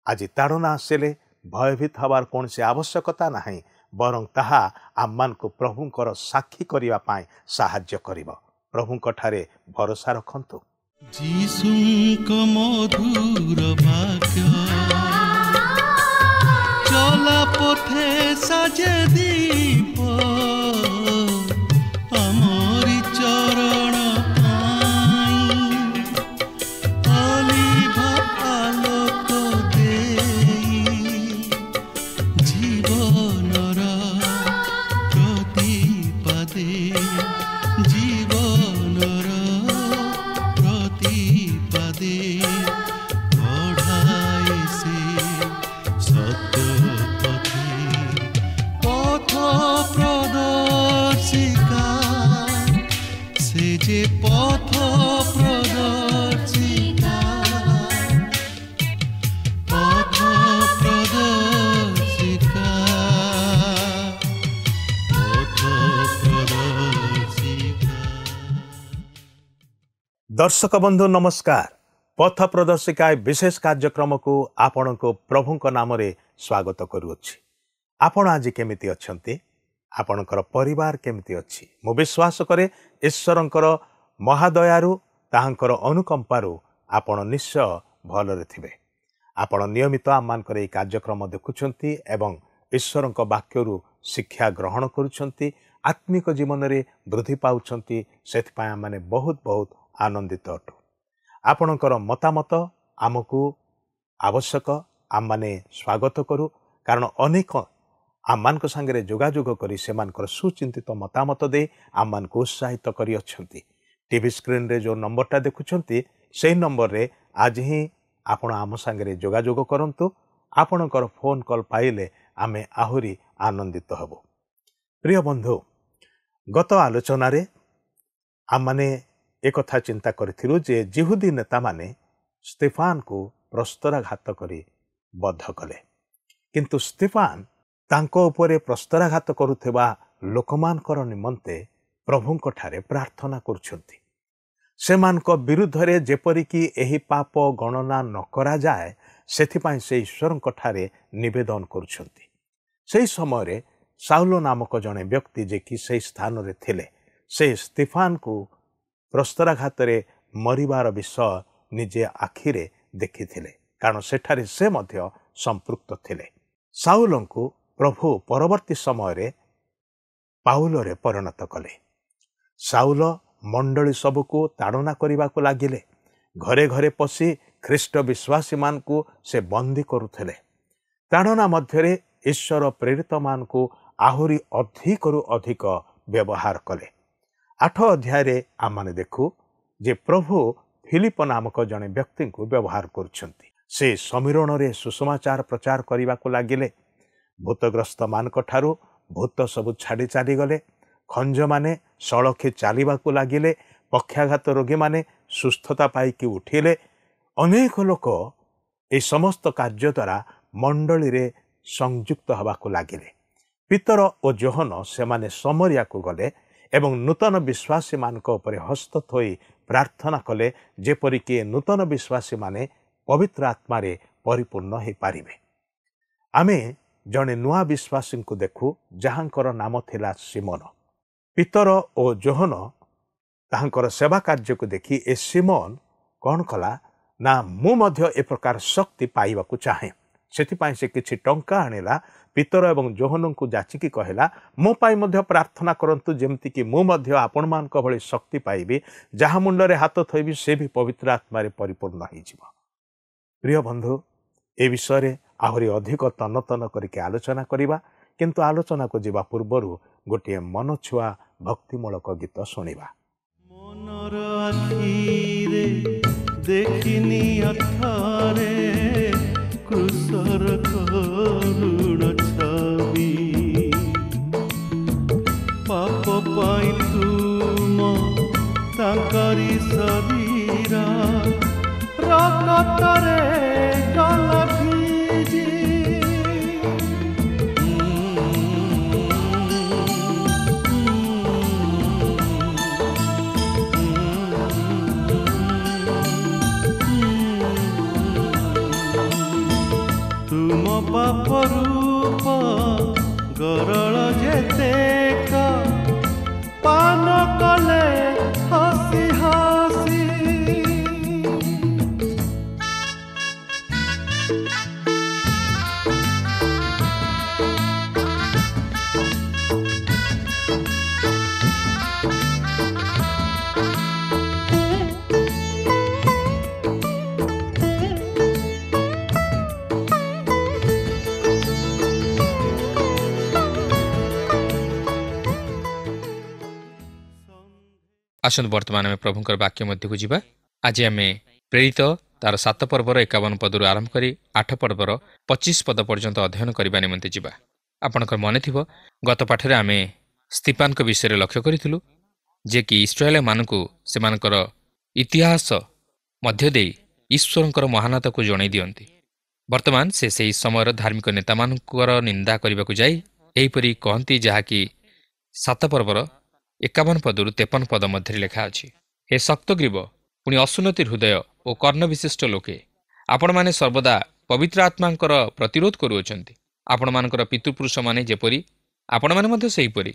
आज ताड़ना आसिले भयभीत हबार कौन से आवश्यकता नहीं, बरं ताहा आम्मान को प्रभुंकर साक्षी करिबा पाए साहाय्य करिब। प्रभुंक ठारे भरोसा रखंतु। जीसुंक मधुर वाक्य चला पथे साजे दीप आमरी चरण पाई अलिभा आलोक देई जीवनर प्रतिपादे जीवनर प्रतिपादे पढ़ाई से सत्य पथ प्रदर्शिका से जे पथ प्रदर्शिका पथ प्रदर्शिका पथ प्रदर्शिका। दर्शक बंधु नमस्कार। पथ प्रदर्शिका विशेष कार्यक्रम को आपण को प्रभुंक नाम रे स्वागत करूछि। आपण आज केमिति अछंती, आपणकर परिवार केमिति अछि? मु विश्वास करे ईश्वरंकर महादयारु ताहांकर अनुकंपारु आपण निश्चय भलरे थिबे। आपण नियमित आमानकर ए कार्यक्रम देखुछंती एवं ईश्वरंक वाक्यरु शिक्षा ग्रहण करूछंती, आत्मिक जीवन रे वृद्धि पाउछंती। सेथपाय माने बहुत बहुत आनंदित अटु। आपणकर मतामत आमको आवश्यक, आम माने स्वागत करू, कारण अनेक आम्मान संगे जोगाजोग करी सेमानकर सुचिंतित मतामत दे आम्मान को उत्साहित करी अछंती। टीवी स्क्रीन रे जो नंबरटा देखुछंती सेही नंबर रे आज ही आपण आम संगे जोगाजोग करंतु। आपणकर फोन कॉल पाइले आमे आहुरी आनंदित हबो। प्रिय बंधु, गत आलोचना रे आम माने एक कथा चिंता करिथिलु जे जिहुदी नेता माने स्तेफान को प्रस्तराघात करी बद्ध कले, किंतु स्तेफान तांको उपरे प्रस्तराघात करुथिबा लोकमानकर निमंते प्रभुंक ठारे प्रार्थना करुछंती। सेमानक विरुद्धरे जेपरिकी एही पाप गणना न करा जाए सेथिपाई से ईश्वरंक ठारे निवेदन करुछंती। सेही समय साउलो नामक जने व्यक्ति जे कि सेही स्थान रे थिले, से स्तेफान को प्रस्तराघात रे मरिबार विषय निजे आखिरे देखिथिले, कारण सेठारे से मध्य संपृक्त थिले। साउलंकु प्रभु परवर्ती समय रे पाउलरे परिणत कले। साउल मंडली सबको ताड़ना करने को लगिले। घरे घरे पशि ख्रीष्ट विश्वासी मान को से बंदी करुथले। ताड़ना मध्यरे ईश्वर प्रेरित मान को आहुरी अधिकरु अधिक व्यवहार कले। 8 अध्याय रे आमाने देखु जे प्रभु फिलिप नामक जने व्यक्ति को व्यवहार करुछंती। से समीरण रे सुसमाचार प्रचार करने को लगिले। भूतग्रस्त मानक ठारू भूत सबु छाड़ी चली गले। खंज माने सड़खे चलवा को लगिले। पक्षाघात रोगी माने सुस्थता पाइकी उठिले। अनेक लोक ए समस्त कार्य द्वारा मंडली रे संयुक्त हवा को लगिले। पीतर और जोहन से माने समरिया को गले एवं नूतन विश्वासी मानक उपरे हस्त थोई प्रार्थना कले, जेपरिकी नूतन विश्वासी माने पवित्र आत्मा रे परिपूर्ण हो पारिबे। आमे जने नुआ विश्वासी को देखु जहांकर नाम थिला सिमोन। पीतर और जोहन ताहांकर सेवा कार्य को देखी ए सिमोन कौन कला ना मु मध्य ए प्रकार शक्ति पाइबा को चाहे, सेथिपाई से किछि टंका आनिला। पीतर एवं जोहन को जाचिकी कहला, मो पाई मध्य प्रार्थना करंतु जेमति कि मु मध्य आपण मानक भली शक्ति पाइबी। जहा मुंडरे हाथ थइबी से भी पवित्र आत्मा रे परिपूर्ण होई जिवो। प्रिय बंधु, ए विषय रे आहुरी अधिक तन तन करके आलोचना करिबा, किंतु आलोचना को जीवा पूर्वरु गोटे मन छुआ भक्तिमूलक गीत सुनिबा। मनर आखिरे देखिनी अथारे क्रूसर करुण छवि पाप पाई तुम तांकरी शरीरा रक्तरे गला भिजी ବାପ ରୂପ ଗରଳ ଯେତେକ ପାନ କଲେ ହସି ହସି। ଆସନ୍ତୁ ବର୍ତ୍ତମାନ ଆମେ ପ୍ରଭୁଙ୍କର ବାକ୍ୟ ମଧ୍ୟକୁ ଯିବା। ଆଜି ଆମେ ପ୍ରେରିତ ତାର 7 ପର୍ବର 51 ପଦରୁ ଆରମ୍ଭ କରି 8 ପର୍ବର 25 ପଦ ପର୍ଯ୍ୟନ୍ତ ଅଧ୍ୟୟନ କରିବା ନିମନ୍ତେ ଯିବା। ଆପଣଙ୍କର ମନେ ଥିବ, ଗତ ପାଠରେ ଆମେ ସ୍ତିଫାନଙ୍କ ବିଷୟରେ ଲକ୍ଷ୍ୟ କରିଥିଲୁ, ଯେ କି ଇସ୍ରାଏଲମାନଙ୍କୁ ସେମାନଙ୍କର ଇତିହାସ ମଧ୍ୟ ଦେଇ ଈଶ୍ୱରଙ୍କର ମହାନତାକୁ ଜଣାଇ ଦିଅନ୍ତି। ବର୍ତ୍ତମାନ ସେ ସେହି ସମୟର ଧାର୍ମିକ ନେତାମାନଙ୍କର ନିନ୍ଦା କରିବାକୁ ଯାଇ ଏହିପରି କହନ୍ତି, ଯାହାକି 7 ପର୍ବର 51 ପଦରୁ 53 ପଦ ମଧ୍ୟରେ ଲେଖା ଅଛି। ହେ ଶକ୍ତଗ୍ରୀବ, ପୁଣି ଅସୁନତି ହୃଦୟ ଓ କର୍ଣ୍ଣ ବିଶିଷ୍ଟ ଲୋକେ, ଆପଣମାନେ ସର୍ବଦା ପବିତ୍ର ଆତ୍ମାଙ୍କର ପ୍ରତିରୋଧ କରୁଅଛନ୍ତି। ଆପଣମାନଙ୍କର ପିତୃପୁରୁଷମାନେ ଯେପରି ଆପଣମାନେ ମଧ୍ୟ ସେହିପରି।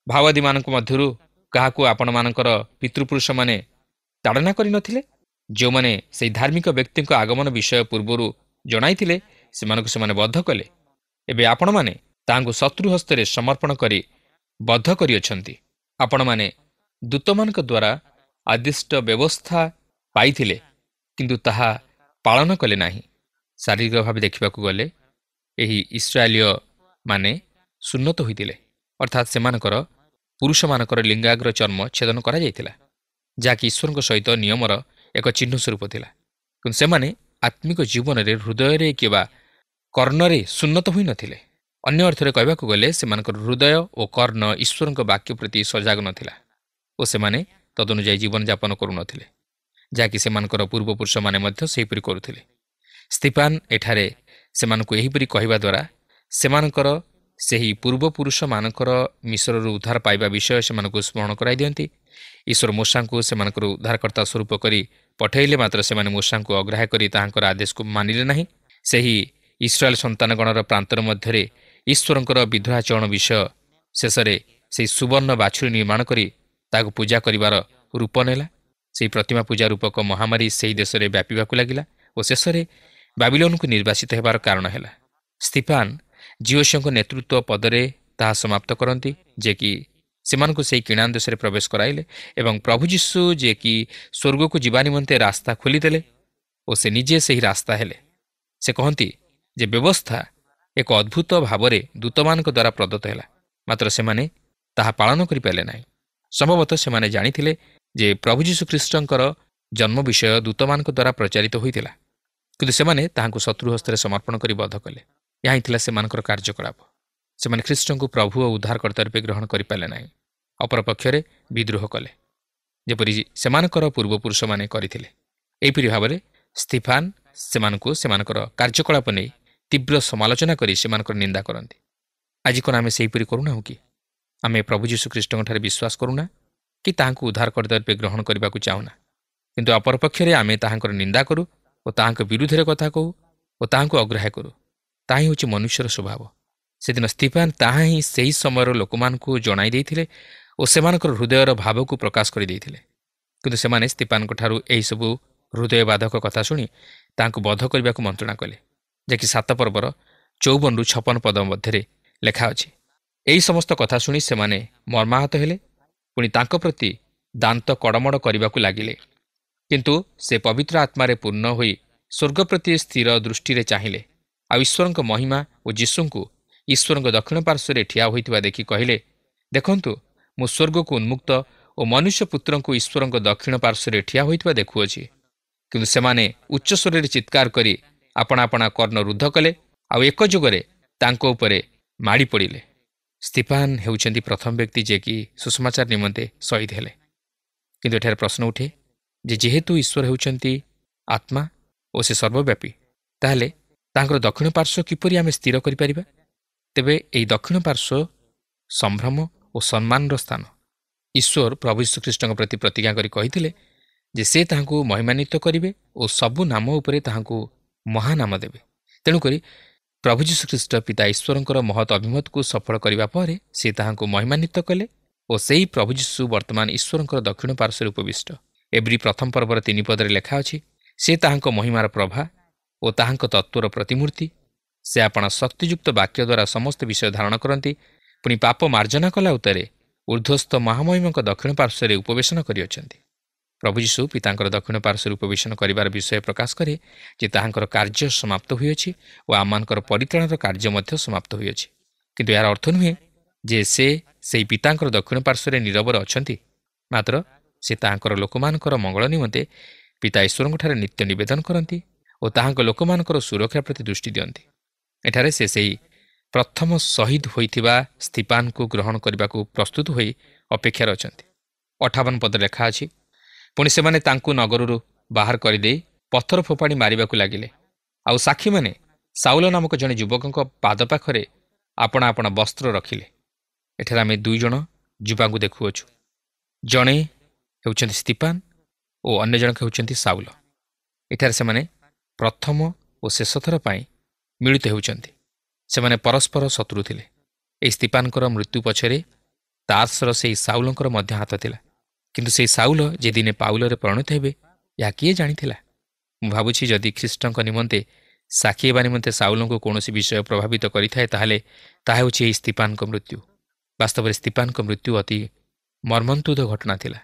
ଭାଓବାଦୀମାନଙ୍କ ମଧ୍ୟରୁ କାହାକୁ ଆପଣମାନଙ୍କର ପିତୃପୁରୁଷମାନେ ତାଡ଼ନା କରିନଥିଲେ? ଯେଉଁମାନେ ସେହି ଧାର୍ମିକ ବ୍ୟକ୍ତିଙ୍କ ଆଗମନ ବିଷୟ ପୂର୍ବରୁ ଜଣାଇଥିଲେ, ସେମାନଙ୍କୁ ସେମାନେ ବଦ୍ଧ କଲେ। ଏବେ ଆପଣମାନେ ତାହାଙ୍କୁ ଶତ୍ରୁ ହସ୍ତରେ ସମର୍ପଣ କରି ବଦ୍ଧ କରିଅଛନ୍ତି। ଆପଣମାନେ ଦୂତମାନଙ୍କ ଦ୍ୱାରା ଆଦିଷ୍ଟ ବ୍ୟବସ୍ଥା ପାଇଥିଲେ, କିନ୍ତୁ ତାହା ପାଳନ କଲେ ନାହିଁ। ଶାରୀରିକ ଭାବେ ଦେଖିବାକୁ ଗଲେ ଏହି ଇସ୍ରାଏଲୀୟ ମାନେ ସୁନ୍ନତ ହୋଇଥିଲେ, ଅର୍ଥାତ୍ ସେମାନଙ୍କର ପୁରୁଷମାନଙ୍କର ଲିଙ୍ଗାଗ୍ର ଚର୍ମ ଛେଦନ କରାଯାଇଥିଲା, ଯାହାକି ଈଶ୍ୱରଙ୍କ ସହିତ ନିୟମର ଏକ ଚିହ୍ନ ସ୍ୱରୂପ ଥିଲା। କିନ୍ତୁ ସେମାନେ ଆତ୍ମିକ ଜୀବନରେ ହୃଦୟରେ କିମ୍ବା କର୍ଣ୍ଣରେ ସୁନ୍ନତ ହୋଇନଥିଲେ। ଅନ୍ୟ ଅର୍ଥରେ କହିବାକୁ ଗଲେ ସେମାନଙ୍କର ହୃଦୟ ଓ କର୍ଣ୍ଣ ଈଶ୍ୱରଙ୍କ ବାକ୍ୟ ପ୍ରତି ସଜାଗ ନଥିଲା ଓ ସେମାନେ ତଦନୁଯାୟୀ ଜୀବନଯାପନ କରୁନଥିଲେ, ଯାହାକି ସେମାନଙ୍କର ପୂର୍ବପୁରୁଷମାନେ ମଧ୍ୟ ସେହିପରି କରୁଥିଲେ। ସ୍ତିଫାନ ଏଠାରେ ସେମାନଙ୍କୁ ଏହିପରି କହିବା ଦ୍ୱାରା ସେମାନଙ୍କର ସେହି ପୂର୍ବପୁରୁଷମାନଙ୍କର ମିଶ୍ରରୁ ଉଦ୍ଧାର ପାଇବା ବିଷୟ ସେମାନଙ୍କୁ ସ୍ମରଣ କରାଇ ଦିଅନ୍ତି। ଈଶ୍ୱର ମୂଷାଙ୍କୁ ସେମାନଙ୍କର ଉଦ୍ଧାରକର୍ତ୍ତା ସ୍ୱରୂପ କରି ପଠାଇଲେ, ମାତ୍ର ସେମାନେ ମୂଷାଙ୍କୁ ଅଗ୍ରାହ୍ୟ କରି ତାହାଙ୍କର ଆଦେଶକୁ ମାନିଲେ ନାହିଁ। ସେହି ଇସ୍ରାଏଲ ସନ୍ତାନଗଣର ପ୍ରାନ୍ତର ମଧ୍ୟରେ ଈଶ୍ୱରଙ୍କର ବିଦ୍ରୋହାଚରଣ ବିଷୟ ଶେଷରେ ସେହି ସୁବର୍ଣ୍ଣ ବାଛୁରୀ ନିର୍ମାଣ କରି ତାହାକୁ ପୂଜା କରିବାର ରୂପ ନେଲା। ସେହି ପ୍ରତିମା ପୂଜା ରୂପକ ମହାମାରୀ ସେହି ଦେଶରେ ବ୍ୟାପିବାକୁ ଲାଗିଲା ଓ ଶେଷରେ ବାବିଲୋନକୁ ନିର୍ବାସିତ ହେବାର କାରଣ ହେଲା। ସ୍ତିଫାନ ଜିଓସିଙ୍କ ନେତୃତ୍ୱ ପଦରେ ତାହା ସମାପ୍ତ କରନ୍ତି, ଯେ କି ସେମାନଙ୍କୁ ସେହି କିଣାନ ଦେଶରେ ପ୍ରବେଶ କରାଇଲେ ଏବଂ ପ୍ରଭୁ ଯୀଶୁ ଯେ କି ସ୍ୱର୍ଗକୁ ଯିବା ନିମନ୍ତେ ରାସ୍ତା ଖୋଲିଦେଲେ ଓ ସେ ନିଜେ ସେହି ରାସ୍ତା ହେଲେ। ସେ କହନ୍ତି ଯେ ବ୍ୟବସ୍ଥା ଏକ ଅଦ୍ଭୁତ ଭାବରେ ଦୂତମାନଙ୍କ ଦ୍ୱାରା ପ୍ରଦତ୍ତ ହେଲା, ମାତ୍ର ସେମାନେ ତାହା ପାଳନ କରିପାରିଲେ ନାହିଁ। ସମ୍ଭବତଃ ସେମାନେ ଜାଣିଥିଲେ ଯେ ପ୍ରଭୁ ଯୀଶୁଖ୍ରୀଷ୍ଟଙ୍କର ଜନ୍ମ ବିଷୟ ଦୂତମାନଙ୍କ ଦ୍ୱାରା ପ୍ରଚାରିତ ହୋଇଥିଲା, କିନ୍ତୁ ସେମାନେ ତାହାଙ୍କୁ ଶତ୍ରୁ ହସ୍ତରେ ସମର୍ପଣ କରି ବଧ କଲେ। ଏହା ହିଁ ଥିଲା ସେମାନଙ୍କର କାର୍ଯ୍ୟକଳାପ। ସେମାନେ ଖ୍ରୀଷ୍ଟଙ୍କୁ ପ୍ରଭୁ ଓ ଉଦ୍ଧାରକର୍ତ୍ତା ରୂପେ ଗ୍ରହଣ କରିପାରିଲେ ନାହିଁ। ଅପରପକ୍ଷରେ ବିଦ୍ରୋହ କଲେ, ଯେପରି ସେମାନଙ୍କର ପୂର୍ବପୁରୁଷମାନେ କରିଥିଲେ। ଏହିପରି ଭାବରେ ସ୍ତିଫାନ ସେମାନଙ୍କୁ ସେମାନଙ୍କର କାର୍ଯ୍ୟକଳାପ ନେଇ ତୀବ୍ର ସମାଲୋଚନା କରି ସେମାନଙ୍କର ନିନ୍ଦା କରନ୍ତି। ଆଜି କ'ଣ ଆମେ ସେହିପରି କରୁନାହୁଁ କି? ଆମେ ପ୍ରଭୁ ଯୀଶୁଖ୍ରୀଷ୍ଟଙ୍କଠାରେ ବିଶ୍ୱାସ କରୁନା କି ତାହାଙ୍କୁ ଉଦ୍ଧାରକର୍ତ୍ତା ରୂପେ ଗ୍ରହଣ କରିବାକୁ ଚାହୁଁନା, କିନ୍ତୁ ଅପରପକ୍ଷରେ ଆମେ ତାହାଙ୍କର ନିନ୍ଦା କରୁ ଓ ତାହାଙ୍କ ବିରୁଦ୍ଧରେ କଥା କହୁ ଓ ତାହାଙ୍କୁ ଅଗ୍ରାହ୍ୟ କରୁ। ତାହା ହିଁ ହେଉଛି ମନୁଷ୍ୟର ସ୍ୱଭାବ। ସେଦିନ ସ୍ତିଫାନ ତାହା ହିଁ ସେହି ସମୟର ଲୋକମାନଙ୍କୁ ଜଣାଇ ଦେଇଥିଲେ ଓ ସେମାନଙ୍କର ହୃଦୟର ଭାବକୁ ପ୍ରକାଶ କରିଦେଇଥିଲେ। କିନ୍ତୁ ସେମାନେ ସ୍ତିଫାନଙ୍କଠାରୁ ଏହିସବୁ ହୃଦୟବାଧକ କଥା ଶୁଣି ତାହାଙ୍କୁ ବଧ କରିବାକୁ ମନ୍ତ୍ରଣା କଲେ, ଯାହାକି 7 ପର୍ବର 54ରୁ 56 ପଦ ମଧ୍ୟରେ ଲେଖା ଅଛି। ଏହି ସମସ୍ତ କଥା ଶୁଣି ସେମାନେ ମର୍ମାହତ ହେଲେ, ପୁଣି ତାଙ୍କ ପ୍ରତି ଦାନ୍ତ କଡ଼ମଡ଼ କରିବାକୁ ଲାଗିଲେ। କିନ୍ତୁ ସେ ପବିତ୍ର ଆତ୍ମାରେ ପୂର୍ଣ୍ଣ ହୋଇ ସ୍ୱର୍ଗ ପ୍ରତି ସ୍ଥିର ଦୃଷ୍ଟିରେ ଚାହିଁଲେ, ଆଉ ଈଶ୍ୱରଙ୍କ ମହିମା ଓ ଯୀଶୁଙ୍କୁ ଈଶ୍ୱରଙ୍କ ଦକ୍ଷିଣ ପାର୍ଶ୍ୱରେ ଠିଆ ହୋଇଥିବା ଦେଖି କହିଲେ, ଦେଖନ୍ତୁ, ମୁଁ ସ୍ୱର୍ଗକୁ ଉନ୍ମୁକ୍ତ ଓ ମନୁଷ୍ୟପୁତ୍ରଙ୍କୁ ଈଶ୍ୱରଙ୍କ ଦକ୍ଷିଣ ପାର୍ଶ୍ୱରେ ଠିଆ ହୋଇଥିବା ଦେଖୁଅଛି। କିନ୍ତୁ ସେମାନେ ଉଚ୍ଚସ୍ୱରରେ ଚିତ୍କାର କରି ଆପଣା ଆପଣା କର୍ଣ୍ଣ ରୁଦ୍ଧ କଲେ ଆଉ ଏକଯୋଗରେ ତାଙ୍କ ଉପରେ ମାଡ଼ି ପଡ଼ିଲେ। ସ୍ତିଫାନ ହେଉଛନ୍ତି ପ୍ରଥମ ବ୍ୟକ୍ତି ଯିଏକି ସୁସମାଚାର ନିମନ୍ତେ ଶହୀଦ ହେଲେ। କିନ୍ତୁ ଏଠାରେ ପ୍ରଶ୍ନ ଉଠେ ଯେ ଯେହେତୁ ଈଶ୍ୱର ହେଉଛନ୍ତି ଆତ୍ମା ଓ ସେ ସର୍ବବ୍ୟାପୀ, ତାହେଲେ ତାଙ୍କର ଦକ୍ଷିଣ ପାର୍ଶ୍ୱ କିପରି ଆମେ ସ୍ଥିର କରିପାରିବା? ତେବେ ଏହି ଦକ୍ଷିଣ ପାର୍ଶ୍ୱ ସମ୍ଭ୍ରମ ଓ ସମ୍ମାନର ସ୍ଥାନ। ଈଶ୍ୱର ପ୍ରଭୁ ଯୀଶୁଖ୍ରୀଷ୍ଟଙ୍କ ପ୍ରତି ପ୍ରତିଜ୍ଞା କରି କହିଥିଲେ ଯେ ସେ ତାହାଙ୍କୁ ମହିମାନ୍ୱିତ କରିବେ ଓ ସବୁ ନାମ ଉପରେ ତାହାଙ୍କୁ ମହାନାମ ଦେବେ। ତେଣୁକରି ପ୍ରଭୁ ଯୀଶୁଖ୍ରୀଷ୍ଟ ପିତା ଈଶ୍ୱରଙ୍କର ମହତ୍ ଅଭିମତକୁ ସଫଳ କରିବା ପରେ ସେ ତାହାଙ୍କୁ ମହିମାନ୍ୱିତ କଲେ ଓ ସେହି ପ୍ରଭୁ ଯୀଶୁ ବର୍ତ୍ତମାନ ଈଶ୍ୱରଙ୍କର ଦକ୍ଷିଣ ପାର୍ଶ୍ୱରେ ଉପବିଷ୍ଟ। ଏବ୍ରୀ ପ୍ରଥମ ପର୍ବର 3 ପଦରେ ଲେଖା ଅଛି, ସେ ତାହାଙ୍କ ମହିମାର ପ୍ରଭା ଓ ତାହାଙ୍କ ତତ୍ତ୍ୱର ପ୍ରତିମୂର୍ତ୍ତି। ସେ ଆପଣା ଶକ୍ତିଯୁକ୍ତ ବାକ୍ୟ ଦ୍ୱାରା ସମସ୍ତ ବିଷୟ ଧାରଣ କରନ୍ତି, ପୁଣି ପାପ ମାର୍ଜନା କଲା ଉତ୍ତାରେ ଊର୍ଦ୍ଧ୍ୱସ୍ଥ ମହାମହିମଙ୍କ ଦକ୍ଷିଣ ପାର୍ଶ୍ୱରେ ଉପବେଶନ କରିଅଛନ୍ତି। ପ୍ରଭୁ ଯୀଶୁ ପିତାଙ୍କର ଦକ୍ଷିଣ ପାର୍ଶ୍ୱରେ ଉପବେଶନ କରିବାର ବିଷୟ ପ୍ରକାଶ କରେ ଯେ ତାହାଙ୍କର କାର୍ଯ୍ୟ ସମାପ୍ତ ହୋଇଅଛି ଓ ଆମମାନଙ୍କର ପରିତ୍ରାଣର କାର୍ଯ୍ୟ ମଧ୍ୟ ସମାପ୍ତ ହୋଇଅଛି। କିନ୍ତୁ ଏହାର ଅର୍ଥ ନୁହେଁ ଯେ ସେ ସେହି ପିତାଙ୍କର ଦକ୍ଷିଣ ପାର୍ଶ୍ୱରେ ନୀରବରେ ଅଛନ୍ତି, ମାତ୍ର ସେ ତାହାଙ୍କର ଲୋକମାନଙ୍କର ମଙ୍ଗଳ ନିମନ୍ତେ ପିତା ଈଶ୍ୱରଙ୍କଠାରେ ନିତ୍ୟ ନିବେଦନ କରନ୍ତି ଓ ତାହାଙ୍କ ଲୋକମାନଙ୍କର ସୁରକ୍ଷା ପ୍ରତି ଦୃଷ୍ଟି ଦିଅନ୍ତି। ଏଠାରେ ସେ ସେହି ପ୍ରଥମ ଶହୀଦ ହୋଇଥିବା ସ୍ତିଫାନକୁ ଗ୍ରହଣ କରିବାକୁ ପ୍ରସ୍ତୁତ ହୋଇ ଅପେକ୍ଷାରେ ଅଛନ୍ତି। 58 ପଦରେ ଲେଖା ଅଛି, ପୁଣି ସେମାନେ ତାଙ୍କୁ ନଗରରୁ ବାହାର କରିଦେଇ ପଥର ଫୋପାଡ଼ି ମାରିବାକୁ ଲାଗିଲେ। ଆଉ ସାକ୍ଷୀମାନେ ସାଉଲ ନାମକ ଜଣେ ଯୁବକଙ୍କ ପାଦ ପାଖରେ ଆପଣା ଆପଣା ବସ୍ତ୍ର ରଖିଲେ। ଏଠାରେ ଆମେ 2 ଜଣ ଯୁବାଙ୍କୁ ଦେଖୁଅଛୁ। ଜଣେ ହେଉଛନ୍ତି ସ୍ତିଫାନ ଓ ଅନ୍ୟ ଜଣକ ହେଉଛନ୍ତି ସାଉଲ। ଏଠାରେ ସେମାନେ ପ୍ରଥମ ଓ ଶେଷ ଥର ପାଇଁ ମିଳିତ ହେଉଛନ୍ତି। ସେମାନେ ପରସ୍ପର ଶତ୍ରୁ ଥିଲେ। ଏହି ସ୍ତିଫାନଙ୍କର ମୃତ୍ୟୁ ପଛରେ ତାର୍ସର ସେହି ସାଉଲଙ୍କର ମଧ୍ୟ ହାତ ଥିଲା। କିନ୍ତୁ ସେହି ସାଉଲ ଯେ ଦିନେ ପାଉଲରେ ପରିଣତ ହେବେ, ଏହା କିଏ ଜାଣିଥିଲା? ମୁଁ ଭାବୁଛି ଯଦି ଖ୍ରୀଷ୍ଟଙ୍କ ନିମନ୍ତେ ସାକ୍ଷୀ ହେବା ନିମନ୍ତେ ସାଉଲଙ୍କୁ କୌଣସି ବିଷୟ ପ୍ରଭାବିତ କରିଥାଏ, ତାହେଲେ ତାହା ହେଉଛି ଏହି ସ୍ତିଫାନଙ୍କ ମୃତ୍ୟୁ। ବାସ୍ତବରେ ସ୍ତିଫାନଙ୍କ ମୃତ୍ୟୁ ଅତି ମର୍ମନ୍ତୁଦ ଘଟଣା ଥିଲା।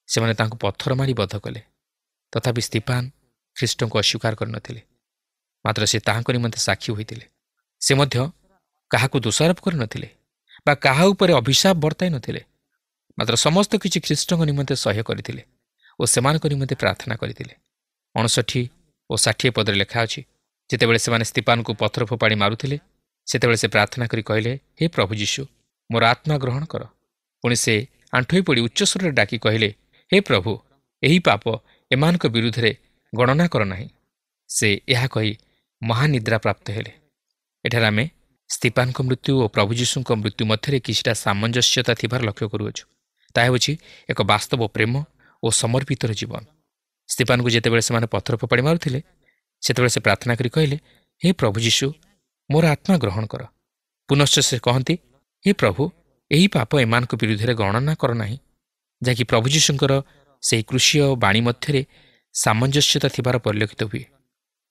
ସେମାନେ ତାଙ୍କୁ ପଥର ମାରି ବଧ କଲେ। ତଥାପି ସ୍ତିଫାନ ଖ୍ରୀଷ୍ଟଙ୍କୁ ଅସ୍ୱୀକାର କରିନଥିଲେ, ମାତ୍ର ସେ ତାହାଙ୍କ ନିମନ୍ତେ ସାକ୍ଷୀ ହୋଇଥିଲେ। ସେ ମଧ୍ୟ କାହାକୁ ଦୋଷାରୋପ କରିନଥିଲେ ବା କାହା ଉପରେ ଅଭିଶାପ ବର୍ତ୍ତାଇ ନଥିଲେ, ମାତ୍ର ସମସ୍ତ କିଛି ଖ୍ରୀଷ୍ଟଙ୍କ ନିମନ୍ତେ ସହ୍ୟ କରିଥିଲେ ଓ ସେମାନଙ୍କ ନିମନ୍ତେ ପ୍ରାର୍ଥନା କରିଥିଲେ। 59 ଓ 60 ପଦରେ ଲେଖା ଅଛି, ଯେତେବେଳେ ସେମାନେ ସ୍ତିଫାନଙ୍କୁ ପଥର ଫୋପାଡ଼ି ମାରୁଥିଲେ, ସେତେବେଳେ ସେ ପ୍ରାର୍ଥନା କରି କହିଲେ, ହେ ପ୍ରଭୁ ଯୀଶୁ, ମୋର ଆତ୍ମା ଗ୍ରହଣ କର। ପୁଣି ସେ ଆଣ୍ଠୋଇ ପଡ଼ି ଉଚ୍ଚସ୍ୱରରେ ଡାକି କହିଲେ, ହେ ପ୍ରଭୁ, ଏହି ପାପ ଏମାନଙ୍କ ବିରୁଦ୍ଧରେ ଗଣନା କର ନାହିଁ। ସେ ଏହା କହି ମହାନିଦ୍ରା ପ୍ରାପ୍ତ ହେଲେ। ଏଠାରେ ଆମେ ସ୍ତିଫାନଙ୍କ ମୃତ୍ୟୁ ଓ ପ୍ରଭୁ ଯୀଶୁଙ୍କ ମୃତ୍ୟୁ ମଧ୍ୟରେ କିଛିଟା ସାମଞ୍ଜସ୍ୟତା ଥିବାର ଲକ୍ଷ୍ୟ କରୁଅଛୁ। ତାହା ହେଉଛି ଏକ ବାସ୍ତବ ପ୍ରେମ ଓ ସମର୍ପିତର ଜୀବନ। ସ୍ତିଫାନଙ୍କୁ ଯେତେବେଳେ ସେମାନେ ପଥର ଫୋପାଡ଼ି ମାରୁଥିଲେ, ସେତେବେଳେ ସେ ପ୍ରାର୍ଥନା କରି କହିଲେ, ହେ ପ୍ରଭୁ ଯୀଶୁ, ମୋର ଆତ୍ମା ଗ୍ରହଣ କର। ପୁନଶ୍ଚ ସେ କହନ୍ତି, ହେ ପ୍ରଭୁ, ଏହି ପାପ ଏମାନଙ୍କ ବିରୁଦ୍ଧରେ ଗଣନା କର ନାହିଁ, ଯାହାକି ପ୍ରଭୁ ଯୀଶୁଙ୍କର ସେହି କୃଷୀୟ ବାଣୀ ମଧ୍ୟରେ ସାମଞ୍ଜସ୍ୟତା ଥିବାର ପରିଲକ୍ଷିତ ହୁଏ।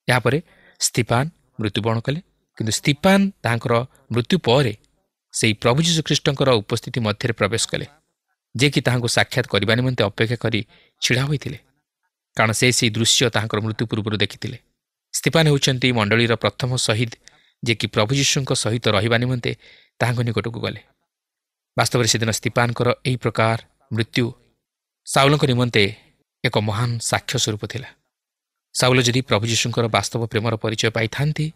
ଏହାପରେ ସ୍ତିଫାନ ମୃତ୍ୟୁବରଣ କଲେ, କିନ୍ତୁ ସ୍ତିଫାନ ତାହାଙ୍କର ମୃତ୍ୟୁ ପରେ ସେହି ପ୍ରଭୁ ଯୀଶୁଖ୍ରୀଷ୍ଟଙ୍କର ଉପସ୍ଥିତି ମଧ୍ୟରେ ପ୍ରବେଶ କଲେ, ଯିଏକି ତାହାଙ୍କୁ ସାକ୍ଷାତ କରିବା ନିମନ୍ତେ ଅପେକ୍ଷା କରି ଛିଡ଼ା ହୋଇଥିଲେ, କାରଣ ସେ ସେହି ଦୃଶ୍ୟ ତାହାଙ୍କର ମୃତ୍ୟୁ ପୂର୍ବରୁ ଦେଖିଥିଲେ। ସ୍ତିଫାନ ହେଉଛନ୍ତି ମଣ୍ଡଳୀର ପ୍ରଥମ ଶହୀଦ, ଯିଏକି ପ୍ରଭୁ ଯୀଶୁଙ୍କ ସହିତ ରହିବା ନିମନ୍ତେ ତାହାଙ୍କ ନିକଟକୁ ଗଲେ। ବାସ୍ତବରେ ସେଦିନ ସ୍ତିଫାନଙ୍କର ଏହି ପ୍ରକାର ମୃତ୍ୟୁ ସାଉଲଙ୍କ ନିମନ୍ତେ ଏକ ମହାନ ସାକ୍ଷ୍ୟ ସ୍ୱରୂପ ଥିଲା। ସାଉଲ ଯଦି ପ୍ରଭୁ ଯୀଶୁଙ୍କର ବାସ୍ତବ ପ୍ରେମର ପରିଚୟ ପାଇଥାନ୍ତି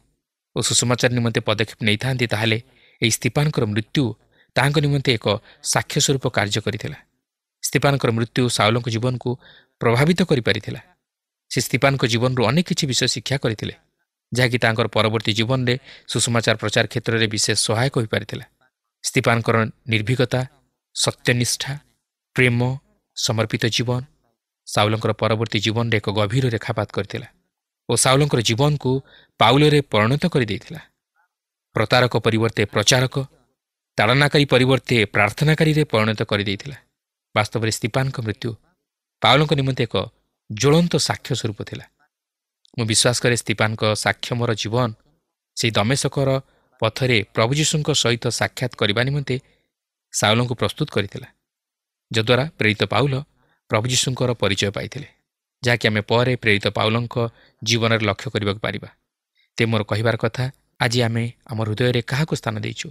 ଓ ସୁସମାଚାର ନିମନ୍ତେ ପଦକ୍ଷେପ ନେଇଥାନ୍ତି, ତାହେଲେ ଏହି ସ୍ତିଫାନଙ୍କର ମୃତ୍ୟୁ ତାହାଙ୍କ ନିମନ୍ତେ ଏକ ସାକ୍ଷ୍ୟ ସ୍ୱରୂପ କାର୍ଯ୍ୟ କରିଥିଲା। ସ୍ତିଫାନଙ୍କର ମୃତ୍ୟୁ ସାଉଲଙ୍କ ଜୀବନକୁ ପ୍ରଭାବିତ କରିପାରିଥିଲା। ସେ ସ୍ତିଫାନଙ୍କ ଜୀବନରୁ ଅନେକ କିଛି ବିଷୟ ଶିକ୍ଷା କରିଥିଲେ, ଯାହାକି ତାଙ୍କର ପରବର୍ତ୍ତୀ ଜୀବନରେ ସୁସମାଚାର ପ୍ରଚାର କ୍ଷେତ୍ରରେ ବିଶେଷ ସହାୟକ ହୋଇପାରିଥିଲା। ସ୍ତିଫାନଙ୍କର ନିର୍ଭୀକତା, ସତ୍ୟନିଷ୍ଠା, ପ୍ରେମ, ସମର୍ପିତ ଜୀବନ ସାଉଲଙ୍କର ପରବର୍ତ୍ତୀ ଜୀବନରେ ଏକ ଗଭୀର ରେଖାପାତ କରିଥିଲା ଓ ସାଉଲଙ୍କର ଜୀବନକୁ ପାଉଲରେ ପରିଣତ କରିଦେଇଥିଲା। ପ୍ରତାରକ ପରିବର୍ତ୍ତେ ପ୍ରଚାରକ, ତାଡ଼ନାକାରୀ ପରିବର୍ତ୍ତେ ପ୍ରାର୍ଥନାକାରୀରେ ପରିଣତ କରିଦେଇଥିଲା। ବାସ୍ତବରେ ସ୍ତିଫାନଙ୍କ ମୃତ୍ୟୁ ପାଉଲଙ୍କ ନିମନ୍ତେ ଏକ ଜ୍ୱଳନ୍ତ ସାକ୍ଷ୍ୟ ସ୍ୱରୂପ ଥିଲା। ମୁଁ ବିଶ୍ୱାସ କରେ ସ୍ତିଫାନଙ୍କ ସାକ୍ଷମର ଜୀବନ ସେହି ଦମେଶକର ପଥରେ ପ୍ରଭୁ ଯୀଶୁଙ୍କ ସହିତ ସାକ୍ଷାତ କରିବା ନିମନ୍ତେ ସାଉଲଙ୍କୁ ପ୍ରସ୍ତୁତ କରିଥିଲା, ଯଦ୍ୱାରା ପ୍ରେରିତ ପାଉଲ ପ୍ରଭୁ ଯୀଶୁଙ୍କର ପରିଚୟ ପାଇଥିଲେ, ଯାହାକି ଆମେ ପରେ ପ୍ରେରିତ ପାଉଲଙ୍କ ଜୀବନରେ ଲକ୍ଷ୍ୟ କରିବାକୁ ପାରିବା। ତେ ମୋର କହିବାର କଥା, ଆଜି ଆମେ ଆମ ହୃଦୟରେ କାହାକୁ ସ୍ଥାନ ଦେଇଛୁ?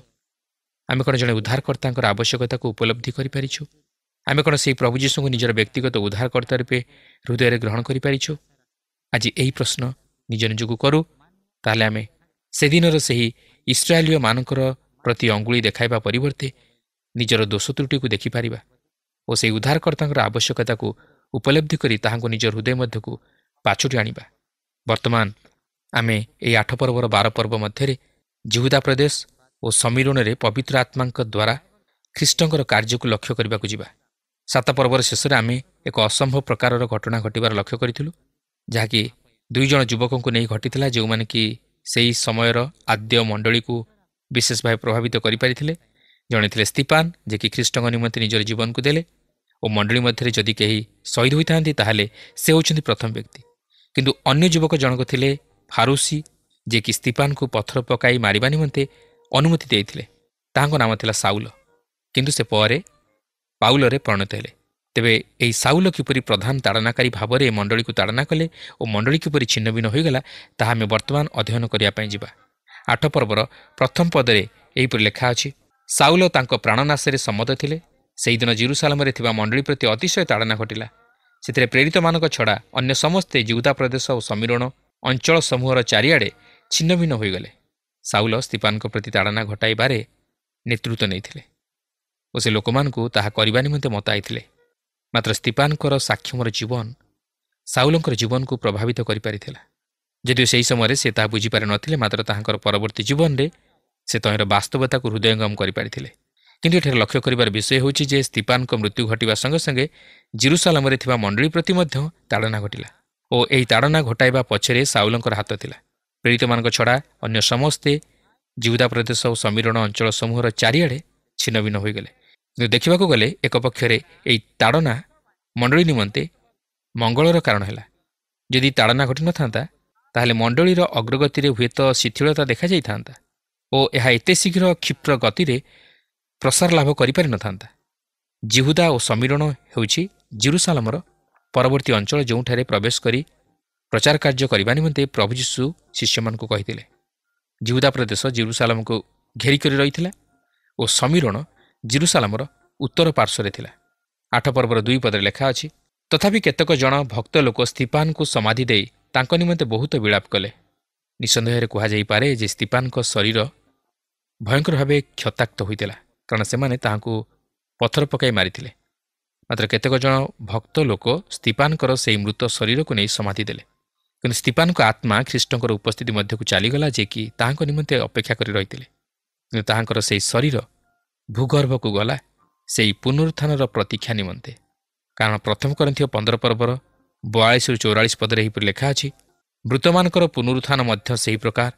ଆମେ କ'ଣ ଜଣେ ଉଦ୍ଧାରକର୍ତ୍ତାଙ୍କର ଆବଶ୍ୟକତାକୁ ଉପଲବ୍ଧି କରିପାରିଛୁ? ଆମେ କ'ଣ ସେହି ପ୍ରଭୁ ଯୀଶୁଙ୍କୁ ନିଜର ବ୍ୟକ୍ତିଗତ ଉଦ୍ଧାରକର୍ତ୍ତା ରୂପେ ହୃଦୟରେ ଗ୍ରହଣ କରିପାରିଛୁ? ଆଜି ଏହି ପ୍ରଶ୍ନ ନିଜ ନିଜକୁ କରୁ, ତାହେଲେ ଆମେ ସେଦିନର ସେହି ଇସ୍ରାଏଲୀୟମାନଙ୍କର ପ୍ରତି ଅଙ୍ଗୁଳି ଦେଖାଇବା ପରିବର୍ତ୍ତେ ନିଜର ଦୋଷ ତ୍ରୁଟିକୁ ଦେଖିପାରିବା ଓ ସେହି ଉଦ୍ଧାରକର୍ତ୍ତାଙ୍କର ଆବଶ୍ୟକତାକୁ ଉପଲବ୍ଧି କରି ତାହାଙ୍କୁ ନିଜ ହୃଦୟ ମଧ୍ୟକୁ ପାଛୋଟି ଆଣିବା। ବର୍ତ୍ତମାନ ଆମେ ଏହି 8 ପର୍ବର 12 ପର୍ବ ମଧ୍ୟରେ ଜିହୁଦା ପ୍ରଦେଶ ଓ ସମୀରଣରେ ପବିତ୍ର ଆତ୍ମାଙ୍କ ଦ୍ୱାରା ଖ୍ରୀଷ୍ଟଙ୍କର କାର୍ଯ୍ୟକୁ ଲକ୍ଷ୍ୟ କରିବାକୁ ଯିବା। 7 ପର୍ବର ଶେଷରେ ଆମେ ଏକ ଅସମ୍ଭବ ପ୍ରକାରର ଘଟଣା ଘଟିବାର ଲକ୍ଷ୍ୟ କରିଥିଲୁ, ଯାହାକି 2 ଜଣ ଯୁବକଙ୍କୁ ନେଇ ଘଟିଥିଲା, ଯେଉଁମାନେ କି ସେହି ସମୟର ଆଦ୍ୟ ମଣ୍ଡଳୀକୁ ବିଶେଷ ଭାବେ ପ୍ରଭାବିତ କରିପାରିଥିଲେ। ଜଣେ ଥିଲେ ସ୍ତିପାନ, ଯିଏକି ଖ୍ରୀଷ୍ଟଙ୍କ ନିମନ୍ତେ ନିଜର ଜୀବନକୁ ଦେଲେ ଓ ମଣ୍ଡଳୀ ମଧ୍ୟରେ ଯଦି କେହି ଶହୀଦ ହୋଇଥାନ୍ତି ତାହେଲେ ସେ ହେଉଛନ୍ତି ପ୍ରଥମ ବ୍ୟକ୍ତି। କିନ୍ତୁ ଅନ୍ୟ ଯୁବକ ଜଣକ ଥିଲେ ଫାରୁସି, ଯିଏକି ସ୍ତିପାନକୁ ପଥର ପକାଇ ମାରିବା ନିମନ୍ତେ ଅନୁମତି ଦେଇଥିଲେ। ତାହାଙ୍କ ନାମ ଥିଲା ସାଉଲ, କିନ୍ତୁ ସେ ପରେ ପାଉଲରେ ପରିଣତ ହେଲେ। ତେବେ ଏହି ସାଉଲ କିପରି ପ୍ରଧାନ ତାଡ଼ନାକାରୀ ଭାବରେ ଏ ମଣ୍ଡଳୀକୁ ତାଡ଼ନା କଲେ ଓ ମଣ୍ଡଳୀ କିପରି ଛିନ୍ନଭିନ୍ନ ହୋଇଗଲା, ତାହା ଆମେ ବର୍ତ୍ତମାନ ଅଧ୍ୟୟନ କରିବା ପାଇଁ ଯିବା। 8 ପର୍ବର ପ୍ରଥମ ପଦରେ ଏହିପରି ଲେଖା ଅଛି, ସାଉଲ ତାଙ୍କ ପ୍ରାଣନାଶରେ ସମ୍ମତ ଥିଲେ। ସେହିଦିନ ଜେରୁସାଲେମରେ ଥିବା ମଣ୍ଡଳୀ ପ୍ରତି ଅତିଶୟ ତାଡ଼ନା ଘଟିଲା। ସେଥିରେ ପ୍ରେରିତମାନଙ୍କ ଛଡ଼ା ଅନ୍ୟ ସମସ୍ତେ ଜିହୁଦା ପ୍ରଦେଶ ଓ ସମୀରଣ ଅଞ୍ଚଳ ସମୂହର ଚାରିଆଡ଼େ ଛିନ୍ନଭିନ୍ନ ହୋଇଗଲେ। ସାଉଲ ସ୍ତିପାନଙ୍କ ପ୍ରତି ତାଡ଼ନା ଘଟାଇବାରେ ନେତୃତ୍ୱ ନେଇଥିଲେ ଓ ସେ ଲୋକମାନଙ୍କୁ ତାହା କରିବା ନିମନ୍ତେ ମତାଇଥିଲେ। ମାତ୍ର ସ୍ତିପାନଙ୍କର ସାକ୍ଷମର ଜୀବନ ସାଉଲଙ୍କର ଜୀବନକୁ ପ୍ରଭାବିତ କରିପାରିଥିଲା। ଯଦିଓ ସେହି ସମୟରେ ସେ ତାହା ବୁଝିପାରିନଥିଲେ, ମାତ୍ର ତାହାଙ୍କର ପରବର୍ତ୍ତୀ ଜୀବନରେ ସେ ତହିଁର ବାସ୍ତବତାକୁ ହୃଦୟଙ୍ଗମ କରିପାରିଥିଲେ। କିନ୍ତୁ ଏଠାରେ ଲକ୍ଷ୍ୟ କରିବାର ବିଷୟ ହେଉଛି ଯେ ସ୍ତିପାନଙ୍କ ମୃତ୍ୟୁ ଘଟିବା ସଙ୍ଗେ ସଙ୍ଗେ ଜେରୁସାଲେମରେ ଥିବା ମଣ୍ଡଳୀ ପ୍ରତି ମଧ୍ୟ ତାଡ଼ନା ଘଟିଲା ଓ ଏହି ତାଡ଼ନା ଘଟାଇବା ପଛରେ ସାଉଲଙ୍କର ହାତ ଥିଲା। ପ୍ରେରିତମାନଙ୍କ ଛଡ଼ା ଅନ୍ୟ ସମସ୍ତେ ଜିହୁଦା ପ୍ରଦେଶ ଓ ସମୀରଣ ଅଞ୍ଚଳ ସମୂହର ଚାରିଆଡ଼େ ଛିନ୍ନଭିନ୍ନ ହୋଇଗଲେ। କିନ୍ତୁ ଦେଖିବାକୁ ଗଲେ ଏକ ପକ୍ଷରେ ଏହି ତାଡ଼ନା ମଣ୍ଡଳୀ ନିମନ୍ତେ ମଙ୍ଗଳର କାରଣ ହେଲା। ଯଦି ତାଡ଼ନା ଘଟିନଥାନ୍ତା ତାହେଲେ ମଣ୍ଡଳୀର ଅଗ୍ରଗତିରେ ହୁଏତ ଶିଥିଳତା ଦେଖାଯାଇଥାନ୍ତା ଓ ଏହା ଏତେ ଶୀଘ୍ର କ୍ଷିପ୍ର ଗତିରେ ପ୍ରସାର ଲାଭ କରିପାରିନଥାନ୍ତା। ଜିହୁଦା ଓ ସମୀରଣ ହେଉଛି ଜେରୁସାଲେମର ପରବର୍ତ୍ତୀ ଅଞ୍ଚଳ, ଯେଉଁଠାରେ ପ୍ରବେଶ କରି ପ୍ରଚାର କାର୍ଯ୍ୟ କରିବା ନିମନ୍ତେ ପ୍ରଭୁ ଯୀଶୁ ଶିଷ୍ୟମାନଙ୍କୁ କହିଥିଲେ। ଜିହୁଦା ପ୍ରଦେଶ ଜେରୁସାଲେମକୁ ଘେରିକରି ରହିଥିଲା ଓ ସମୀରଣ ଜେରୁସାଲେମର ଉତ୍ତର ପାର୍ଶ୍ୱରେ ଥିଲା। 8 ପର୍ବର 2 ପଦରେ ଲେଖା ଅଛି, ତଥାପି କେତେକ ଜଣ ଭକ୍ତ ଲୋକ ସ୍ତିପାନଙ୍କୁ ସମାଧି ଦେଇ ତାଙ୍କ ନିମନ୍ତେ ବହୁତ ବିଳାପ କଲେ। ନିଃସନ୍ଦେହରେ କୁହାଯାଇପାରେ ଯେ ସ୍ତିପାନଙ୍କ ଶରୀର ଭୟଙ୍କର ଭାବେ କ୍ଷତାକ୍ତ ହୋଇଥିଲା, କାରଣ ସେମାନେ ତାହାଙ୍କୁ ପଥର ପକାଇ ମାରିଥିଲେ। ମାତ୍ର କେତେକ ଜଣ ଭକ୍ତ ଲୋକ ସ୍ତିପାନଙ୍କର ସେହି ମୃତ ଶରୀରକୁ ନେଇ ସମାଧି ଦେଲେ। କିନ୍ତୁ ସ୍ତିପାନଙ୍କ ଆତ୍ମା ଖ୍ରୀଷ୍ଟଙ୍କର ଉପସ୍ଥିତି ମଧ୍ୟକୁ ଚାଲିଗଲା, ଯିଏକି ତାହାଙ୍କ ନିମନ୍ତେ ଅପେକ୍ଷା କରି ରହିଥିଲେ। କିନ୍ତୁ ତାହାଙ୍କର ସେହି ଶରୀର ଭୂଗର୍ଭକୁ ଗଲା ସେହି ପୁନରୁତ୍ଥାନର ପ୍ରତୀକ୍ଷା ନିମନ୍ତେ। କାରଣ 1 କରିନ୍ଥୀୟ 15 ପର୍ବର 42-44 ପଦରେ ଏହିପରି ଲେଖା ଅଛି, ମୃତମାନଙ୍କର ପୁନରୁତ୍ଥାନ ମଧ୍ୟ ସେହି ପ୍ରକାର।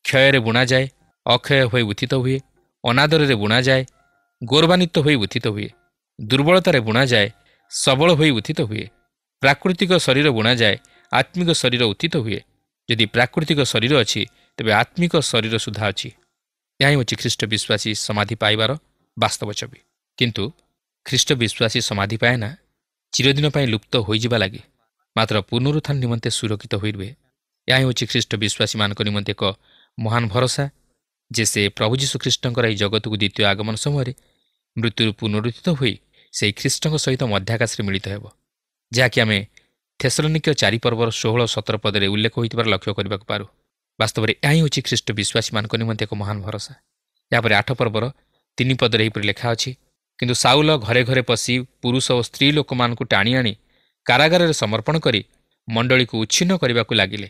କ୍ଷୟରେ ବୁଣାଯାଏ, ଅକ୍ଷୟ ହୋଇ ଉତ୍ଥିତ ହୁଏ। ଅନାଦରରେ ବୁଣାଯାଏ, ଗୌରବାନ୍ୱିତ ହୋଇ ଉତ୍ଥିତ ହୁଏ। ଦୁର୍ବଳତାରେ ବୁଣାଯାଏ, ସବଳ ହୋଇ ଉତ୍ଥିତ ହୁଏ। ପ୍ରାକୃତିକ ଶରୀର ବୁଣାଯାଏ, ଆତ୍ମିକ ଶରୀର ଉତ୍ଥିତ ହୁଏ। ଯଦି ପ୍ରାକୃତିକ ଶରୀର ଅଛି, ତେବେ ଆତ୍ମିକ ଶରୀର ସୁଦ୍ଧା ଅଛି। ଏହା ହିଁ ହେଉଛି ଖ୍ରୀଷ୍ଟ ବିଶ୍ୱାସୀ ସମାଧି ପାଇବାର ବାସ୍ତବ ଛବି। କିନ୍ତୁ ଖ୍ରୀଷ୍ଟ ବିଶ୍ୱାସୀ ସମାଧି ପାଏନା ଚିରଦିନ ପାଇଁ ଲୁପ୍ତ ହୋଇଯିବା ଲାଗି, ମାତ୍ର ପୁନରୁତ୍ଥାନ ନିମନ୍ତେ ସୁରକ୍ଷିତ ହୋଇ ରୁହେ। ଏହା ହିଁ ହେଉଛି ଖ୍ରୀଷ୍ଟ ବିଶ୍ୱାସୀମାନଙ୍କ ନିମନ୍ତେ ଏକ ମହାନ ଭରସା ଯେ ସେ ପ୍ରଭୁ ଯୀଶୁଖ୍ରୀଷ୍ଟଙ୍କର ଏହି ଜଗତକୁ ଦ୍ୱିତୀୟ ଆଗମନ ସମୟରେ ମୃତ୍ୟୁରୁ ପୁନରୁତ୍ଥିତ ହୋଇ ସେହି ଖ୍ରୀଷ୍ଟଙ୍କ ସହିତ ମଧ୍ୟାକାଶରେ ମିଳିତ ହେବ, ଯାହାକି ଆମେ ଥେସଲୋନିକ୍ୟ 4 ପର୍ବର 16-17 ପଦରେ ଉଲ୍ଲେଖ ହୋଇଥିବାର ଲକ୍ଷ୍ୟ କରିବାକୁ ପାରୁ। ବାସ୍ତବରେ ଏହା ହିଁ ହେଉଛି ଖ୍ରୀଷ୍ଟ ବିଶ୍ୱାସୀମାନଙ୍କ ନିମନ୍ତେ ଏକ ମହାନ ଭରସା। ଏହାପରେ 8 ପର୍ବର 3 ପଦରେ ଏହିପରି ଲେଖା ଅଛି, କିନ୍ତୁ ସାଉଲ ଘରେ ଘରେ ପଶି ପୁରୁଷ ଓ ସ୍ତ୍ରୀ ଲୋକମାନଙ୍କୁ ଟାଣି ଆଣି କାରାଗାରରେ ସମର୍ପଣ କରି ମଣ୍ଡଳୀକୁ ଉଚ୍ଛିନ୍ନ କରିବାକୁ ଲାଗିଲେ।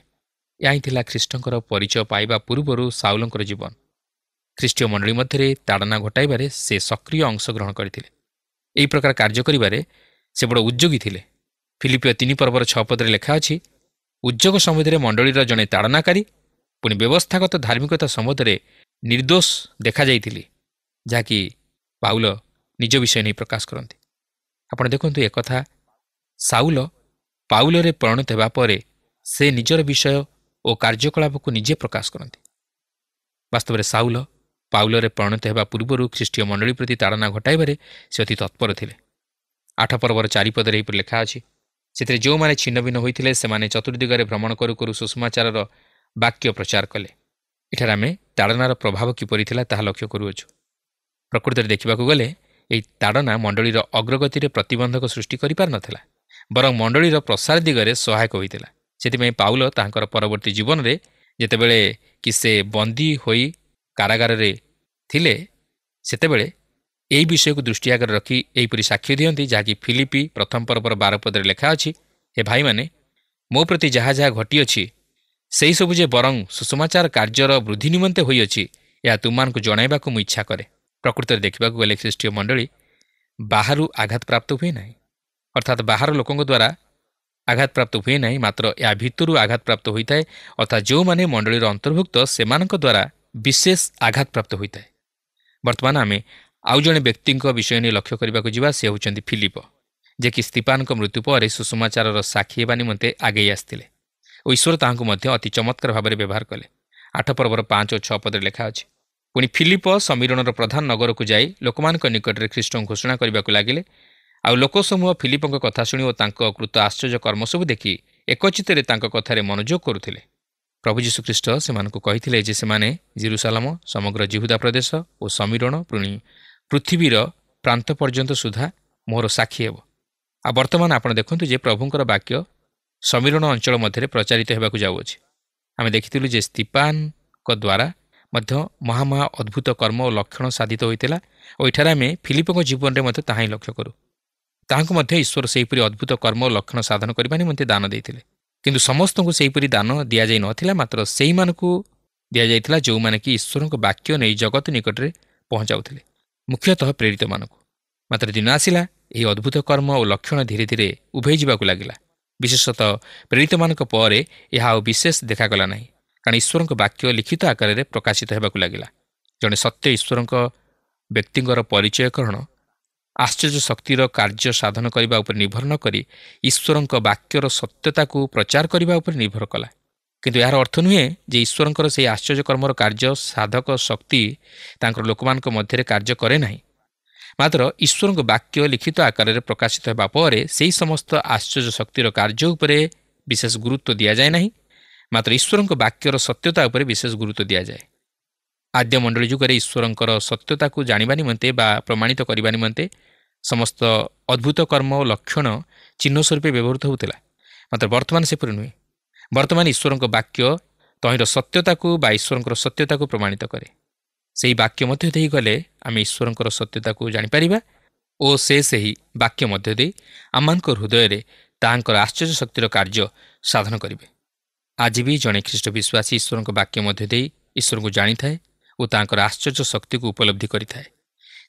ଏହା ହିଁ ଥିଲା ଖ୍ରୀଷ୍ଟଙ୍କର ପରିଚୟ ପାଇବା ପୂର୍ବରୁ ସାଉଲଙ୍କର ଜୀବନ। ଖ୍ରୀଷ୍ଟୀୟ ମଣ୍ଡଳୀ ମଧ୍ୟରେ ତାଡ଼ନା ଘଟାଇବାରେ ସେ ସକ୍ରିୟ ଅଂଶଗ୍ରହଣ କରିଥିଲେ। ଏହି ପ୍ରକାର କାର୍ଯ୍ୟ କରିବାରେ ସେ ବଡ଼ ଉଦ୍ଯୋଗୀ ଥିଲେ। ଫିଲିପିୟ 3 ପର୍ବର 6 ପଦରେ ଲେଖା ଅଛି, ଉଦ୍ଯୋଗ ସମ୍ବନ୍ଧରେ ମଣ୍ଡଳୀର ଜଣେ ତାଡ଼ନାକାରୀ ପୁଣି ବ୍ୟବସ୍ଥାଗତ ଧାର୍ମିକତା ସମ୍ବନ୍ଧରେ ନିର୍ଦ୍ଦୋଷ ଦେଖାଯାଇଥିଲେ, ଯାହାକି ପାଉଲ ନିଜ ବିଷୟ ନେଇ ପ୍ରକାଶ କରନ୍ତି। ଆପଣ ଦେଖନ୍ତୁ, ଏକଥା ସାଉଲ ପାଉଲରେ ପରିଣତ ହେବା ପରେ ସେ ନିଜର ବିଷୟ ଓ କାର୍ଯ୍ୟକଳାପକୁ ନିଜେ ପ୍ରକାଶ କରନ୍ତି। ବାସ୍ତବରେ ସାଉଲ ପାଉଲରେ ପରିଣତ ହେବା ପୂର୍ବରୁ ଖ୍ରୀଷ୍ଟୀୟ ମଣ୍ଡଳୀ ପ୍ରତି ତାଡ଼ନା ଘଟାଇବାରେ ସେ ଅତି ତତ୍ପର ଥିଲେ। 8 ପର୍ବର 4 ପଦରେ ଏହିପରି ଲେଖା ଅଛି, ସେଥିରେ ଯେଉଁମାନେ ଛିନ୍ନଭିନ୍ନ ହୋଇଥିଲେ ସେମାନେ ଚତୁର୍ଦିଗରେ ଭ୍ରମଣ କରୁ କରୁ ସୁଷମାଚାରର ବାକ୍ୟ ପ୍ରଚାର କଲେ। ଏଠାରେ ଆମେ ତାଡ଼ନାର ପ୍ରଭାବ କିପରି ଥିଲା ତାହା ଲକ୍ଷ୍ୟ କରୁଅଛୁ। ପ୍ରକୃତରେ ଦେଖିବାକୁ ଗଲେ ଏହି ତାଡ଼ନା ମଣ୍ଡଳୀର ଅଗ୍ରଗତିରେ ପ୍ରତିବନ୍ଧକ ସୃଷ୍ଟି କରିପାରିନଥିଲା, ବରଂ ମଣ୍ଡଳୀର ପ୍ରସାର ଦିଗରେ ସହାୟକ ହୋଇଥିଲା। ସେଥିପାଇଁ ପାଉଲ ତାହାଙ୍କର ପରବର୍ତ୍ତୀ ଜୀବନରେ ଯେତେବେଳେ କି ସେ ବନ୍ଦୀ ହୋଇ କାରାଗାରରେ ଥିଲେ, ସେତେବେଳେ ଏହି ବିଷୟକୁ ଦୃଷ୍ଟି ଆଗରେ ରଖି ଏହିପରି ସାକ୍ଷ୍ୟ ଦିଅନ୍ତି, ଯାହାକି ଫିଲିପି 1 ପର୍ବର 12 ପଦରେ ଲେଖା ଅଛି, ହେ ଭାଇମାନେ, ମୋ ପ୍ରତି ଯାହା ଯାହା ଘଟିଅଛି ସେହିସବୁ ଯେ ବରଂ ସୁସମାଚାର କାର୍ଯ୍ୟର ବୃଦ୍ଧି ନିମନ୍ତେ ହୋଇଅଛି, ଏହା ତୁମମାନଙ୍କୁ ଜଣାଇବାକୁ ମୁଁ ଇଚ୍ଛା କରେ। ପ୍ରକୃତରେ ଦେଖିବାକୁ ଗଲେ ଖ୍ରୀଷ୍ଟୀୟ ମଣ୍ଡଳୀ ବାହାରୁ ଆଘାତପ୍ରାପ୍ତ ହୁଏ ନାହିଁ, ଅର୍ଥାତ୍ ବାହାର ଲୋକଙ୍କ ଦ୍ୱାରା ଆଘାତପ୍ରାପ୍ତ ହୁଏ ନାହିଁ, ମାତ୍ର ଏହା ଭିତରୁ ଆଘାତପ୍ରାପ୍ତ ହୋଇଥାଏ, ଅର୍ଥାତ୍ ଯେଉଁମାନେ ମଣ୍ଡଳୀର ଅନ୍ତର୍ଭୁକ୍ତ ସେମାନଙ୍କ ଦ୍ୱାରା ବିଶେଷ ଆଘାତପ୍ରାପ୍ତ ହୋଇଥାଏ। ବର୍ତ୍ତମାନ ଆମେ ଆଉ ଜଣେ ବ୍ୟକ୍ତିଙ୍କ ବିଷୟ ନେଇ ଲକ୍ଷ୍ୟ କରିବାକୁ ଯିବା। ସେ ହେଉଛନ୍ତି ଫିଲିପ, ଯେ କି ସ୍ତିଫାନଙ୍କ ମୃତ୍ୟୁ ପରେ ସୁସମାଚାରର ସାକ୍ଷୀ ହେବା ନିମନ୍ତେ ଆଗେଇ ଆସିଥିଲେ ଓ ଈଶ୍ୱର ତାହାଙ୍କୁ ମଧ୍ୟ ଅତି ଚମତ୍କାର ଭାବରେ ବ୍ୟବହାର କଲେ। 8 ପର୍ବର 5 ଓ 6 ପଦରେ ଲେଖା ଅଛି, ପୁଣି ଫିଲିପ ସମୀରଣର ପ୍ରଧାନ ନଗରକୁ ଯାଇ ଲୋକମାନଙ୍କ ନିକଟରେ ଖ୍ରୀଷ୍ଟଙ୍କୁ ଘୋଷଣା କରିବାକୁ ଲାଗିଲେ। ଆଉ ଲୋକସମୂହ ଫିଲିପଙ୍କ କଥା ଶୁଣି ଓ ତାଙ୍କ କୃତ ଆଶ୍ଚର୍ଯ୍ୟ କର୍ମ ସବୁ ଦେଖି ଏକଚିତ୍ତରେ ତାଙ୍କ କଥାରେ ମନୋଯୋଗ କରୁଥିଲେ। ପ୍ରଭୁ ଯୀଶୁଖ୍ରୀଷ୍ଟ ସେମାନଙ୍କୁ କହିଥିଲେ ଯେ ସେମାନେ ଜେରୁସାଲେମ, ସମଗ୍ର ଜିହୁଦା ପ୍ରଦେଶ ଓ ସମୀରଣ, ପୁଣି ପୃଥିବୀର ପ୍ରାନ୍ତ ପର୍ଯ୍ୟନ୍ତ ସୁଦ୍ଧା ମୋର ସାକ୍ଷୀ ହେବ। ଆଉ ବର୍ତ୍ତମାନ ଆପଣ ଦେଖନ୍ତୁ ଯେ ପ୍ରଭୁଙ୍କର ବାକ୍ୟ ସମୀରଣ ଅଞ୍ଚଳ ମଧ୍ୟରେ ପ୍ରଚାରିତ ହେବାକୁ ଯାଉଅଛି। ଆମେ ଦେଖିଥିଲୁ ଯେ ସ୍ତିଫାନଙ୍କ ଦ୍ୱାରା ମଧ୍ୟ ମହା ଅଦ୍ଭୁତ କର୍ମ ଓ ଲକ୍ଷଣ ସାଧିତ ହୋଇଥିଲା ଓ ଏଠାରେ ଆମେ ଫିଲିପଙ୍କ ଜୀବନରେ ମଧ୍ୟ ତାହା ହିଁ ଲକ୍ଷ୍ୟ କରୁ। ତାହାଙ୍କୁ ମଧ୍ୟ ଈଶ୍ୱର ସେହିପରି ଅଦ୍ଭୁତ କର୍ମ ଓ ଲକ୍ଷଣ ସାଧନ କରିବା ନିମନ୍ତେ ଦାନ ଦେଇଥିଲେ। କିନ୍ତୁ ସମସ୍ତଙ୍କୁ ସେହିପରି ଦାନ ଦିଆଯାଇ ନଥିଲା, ମାତ୍ର ସେଇମାନଙ୍କୁ ଦିଆଯାଇଥିଲା ଯେଉଁମାନେ କି ଈଶ୍ୱରଙ୍କ ବାକ୍ୟ ନେଇ ଜଗତ ନିକଟରେ ପହଞ୍ଚାଉଥିଲେ, ମୁଖ୍ୟତଃ ପ୍ରେରିତମାନଙ୍କୁ। ମାତ୍ର ଦିନ ଆସିଲା, ଏହି ଅଦ୍ଭୁତ କର୍ମ ଓ ଲକ୍ଷଣ ଧୀରେ ଧୀରେ ଉଭେଇ ଯିବାକୁ ଲାଗିଲା। ବିଶେଷତଃ ପ୍ରେରିତମାନଙ୍କ ପରେ ଏହା ଆଉ ବିଶେଷ ଦେଖାଗଲା ନାହିଁ, କାରଣ ଈଶ୍ୱରଙ୍କ ବାକ୍ୟ ଲିଖିତ ଆକାରରେ ପ୍ରକାଶିତ ହେବାକୁ ଲାଗିଲା। ଜଣେ ସତ୍ୟ ଈଶ୍ୱରଙ୍କ ବ୍ୟକ୍ତିଙ୍କର ପରିଚୟକରଣ ଆଶ୍ଚର୍ଯ୍ୟ ଶକ୍ତିର କାର୍ଯ୍ୟ ସାଧନ କରିବା ଉପରେ ନିର୍ଭର ନ କରି ଈଶ୍ୱରଙ୍କ ବାକ୍ୟର ସତ୍ୟତାକୁ ପ୍ରଚାର କରିବା ଉପରେ ନିର୍ଭର କଲା। କିନ୍ତୁ ଏହାର ଅର୍ଥ ନୁହେଁ ଯେ ଈଶ୍ୱରଙ୍କର ସେହି ଆଶ୍ଚର୍ଯ୍ୟ କର୍ମର କାର୍ଯ୍ୟ ସାଧକ ଶକ୍ତି ତାଙ୍କର ଲୋକମାନଙ୍କ ମଧ୍ୟରେ କାର୍ଯ୍ୟ କରେ ନାହିଁ। ମାତ୍ର ଈଶ୍ୱରଙ୍କ ବାକ୍ୟ ଲିଖିତ ଆକାରରେ ପ୍ରକାଶିତ ହେବା ପରେ ସେହି ସମସ୍ତ ଆଶ୍ଚର୍ଯ୍ୟ ଶକ୍ତିର କାର୍ଯ୍ୟ ଉପରେ ବିଶେଷ ଗୁରୁତ୍ୱ ଦିଆଯାଏ ନାହିଁ, ମାତ୍ର ଈଶ୍ୱରଙ୍କ ବାକ୍ୟର ସତ୍ୟତା ଉପରେ ବିଶେଷ ଗୁରୁତ୍ୱ ଦିଆଯାଏ। ଆଦ୍ୟ ମଣ୍ଡଳୀ ଯୁଗରେ ଈଶ୍ୱରଙ୍କର ସତ୍ୟତାକୁ ଜାଣିବା ନିମନ୍ତେ ବା ପ୍ରମାଣିତ କରିବା ନିମନ୍ତେ ସମସ୍ତ ଅଦ୍ଭୁତ କର୍ମ ଓ ଲକ୍ଷଣ ଚିହ୍ନ ସ୍ୱରୂପେ ବ୍ୟବହୃତ ହେଉଥିଲା, ମାତ୍ର ବର୍ତ୍ତମାନ ସେପରି ନୁହେଁ। ବର୍ତ୍ତମାନ ଈଶ୍ୱରଙ୍କ ବାକ୍ୟ ତହିଁର ସତ୍ୟତାକୁ ବା ଈଶ୍ୱରଙ୍କର ସତ୍ୟତାକୁ ପ୍ରମାଣିତ କରେ। ସେହି ବାକ୍ୟ ମଧ୍ୟ ଦେଇ ଗଲେ ଆମେ ଈଶ୍ୱରଙ୍କର ସତ୍ୟତାକୁ ଜାଣିପାରିବା ଓ ସେ ସେହି ବାକ୍ୟ ମଧ୍ୟ ଦେଇ ଆମମାନଙ୍କ ହୃଦୟରେ ତାହାଙ୍କର ଆଶ୍ଚର୍ଯ୍ୟ ଶକ୍ତିର କାର୍ଯ୍ୟ ସାଧନ କରିବେ। ଆଜି ବି ଜଣେ ଖ୍ରୀଷ୍ଟ ବିଶ୍ୱାସୀ ଈଶ୍ୱରଙ୍କ ବାକ୍ୟ ମଧ୍ୟ ଦେଇ ଈଶ୍ୱରଙ୍କୁ ଜାଣିଥାଏ ଓ ତାଙ୍କର ଆଶ୍ଚର୍ଯ୍ୟ ଶକ୍ତିକୁ ଉପଲବ୍ଧି କରିଥାଏ।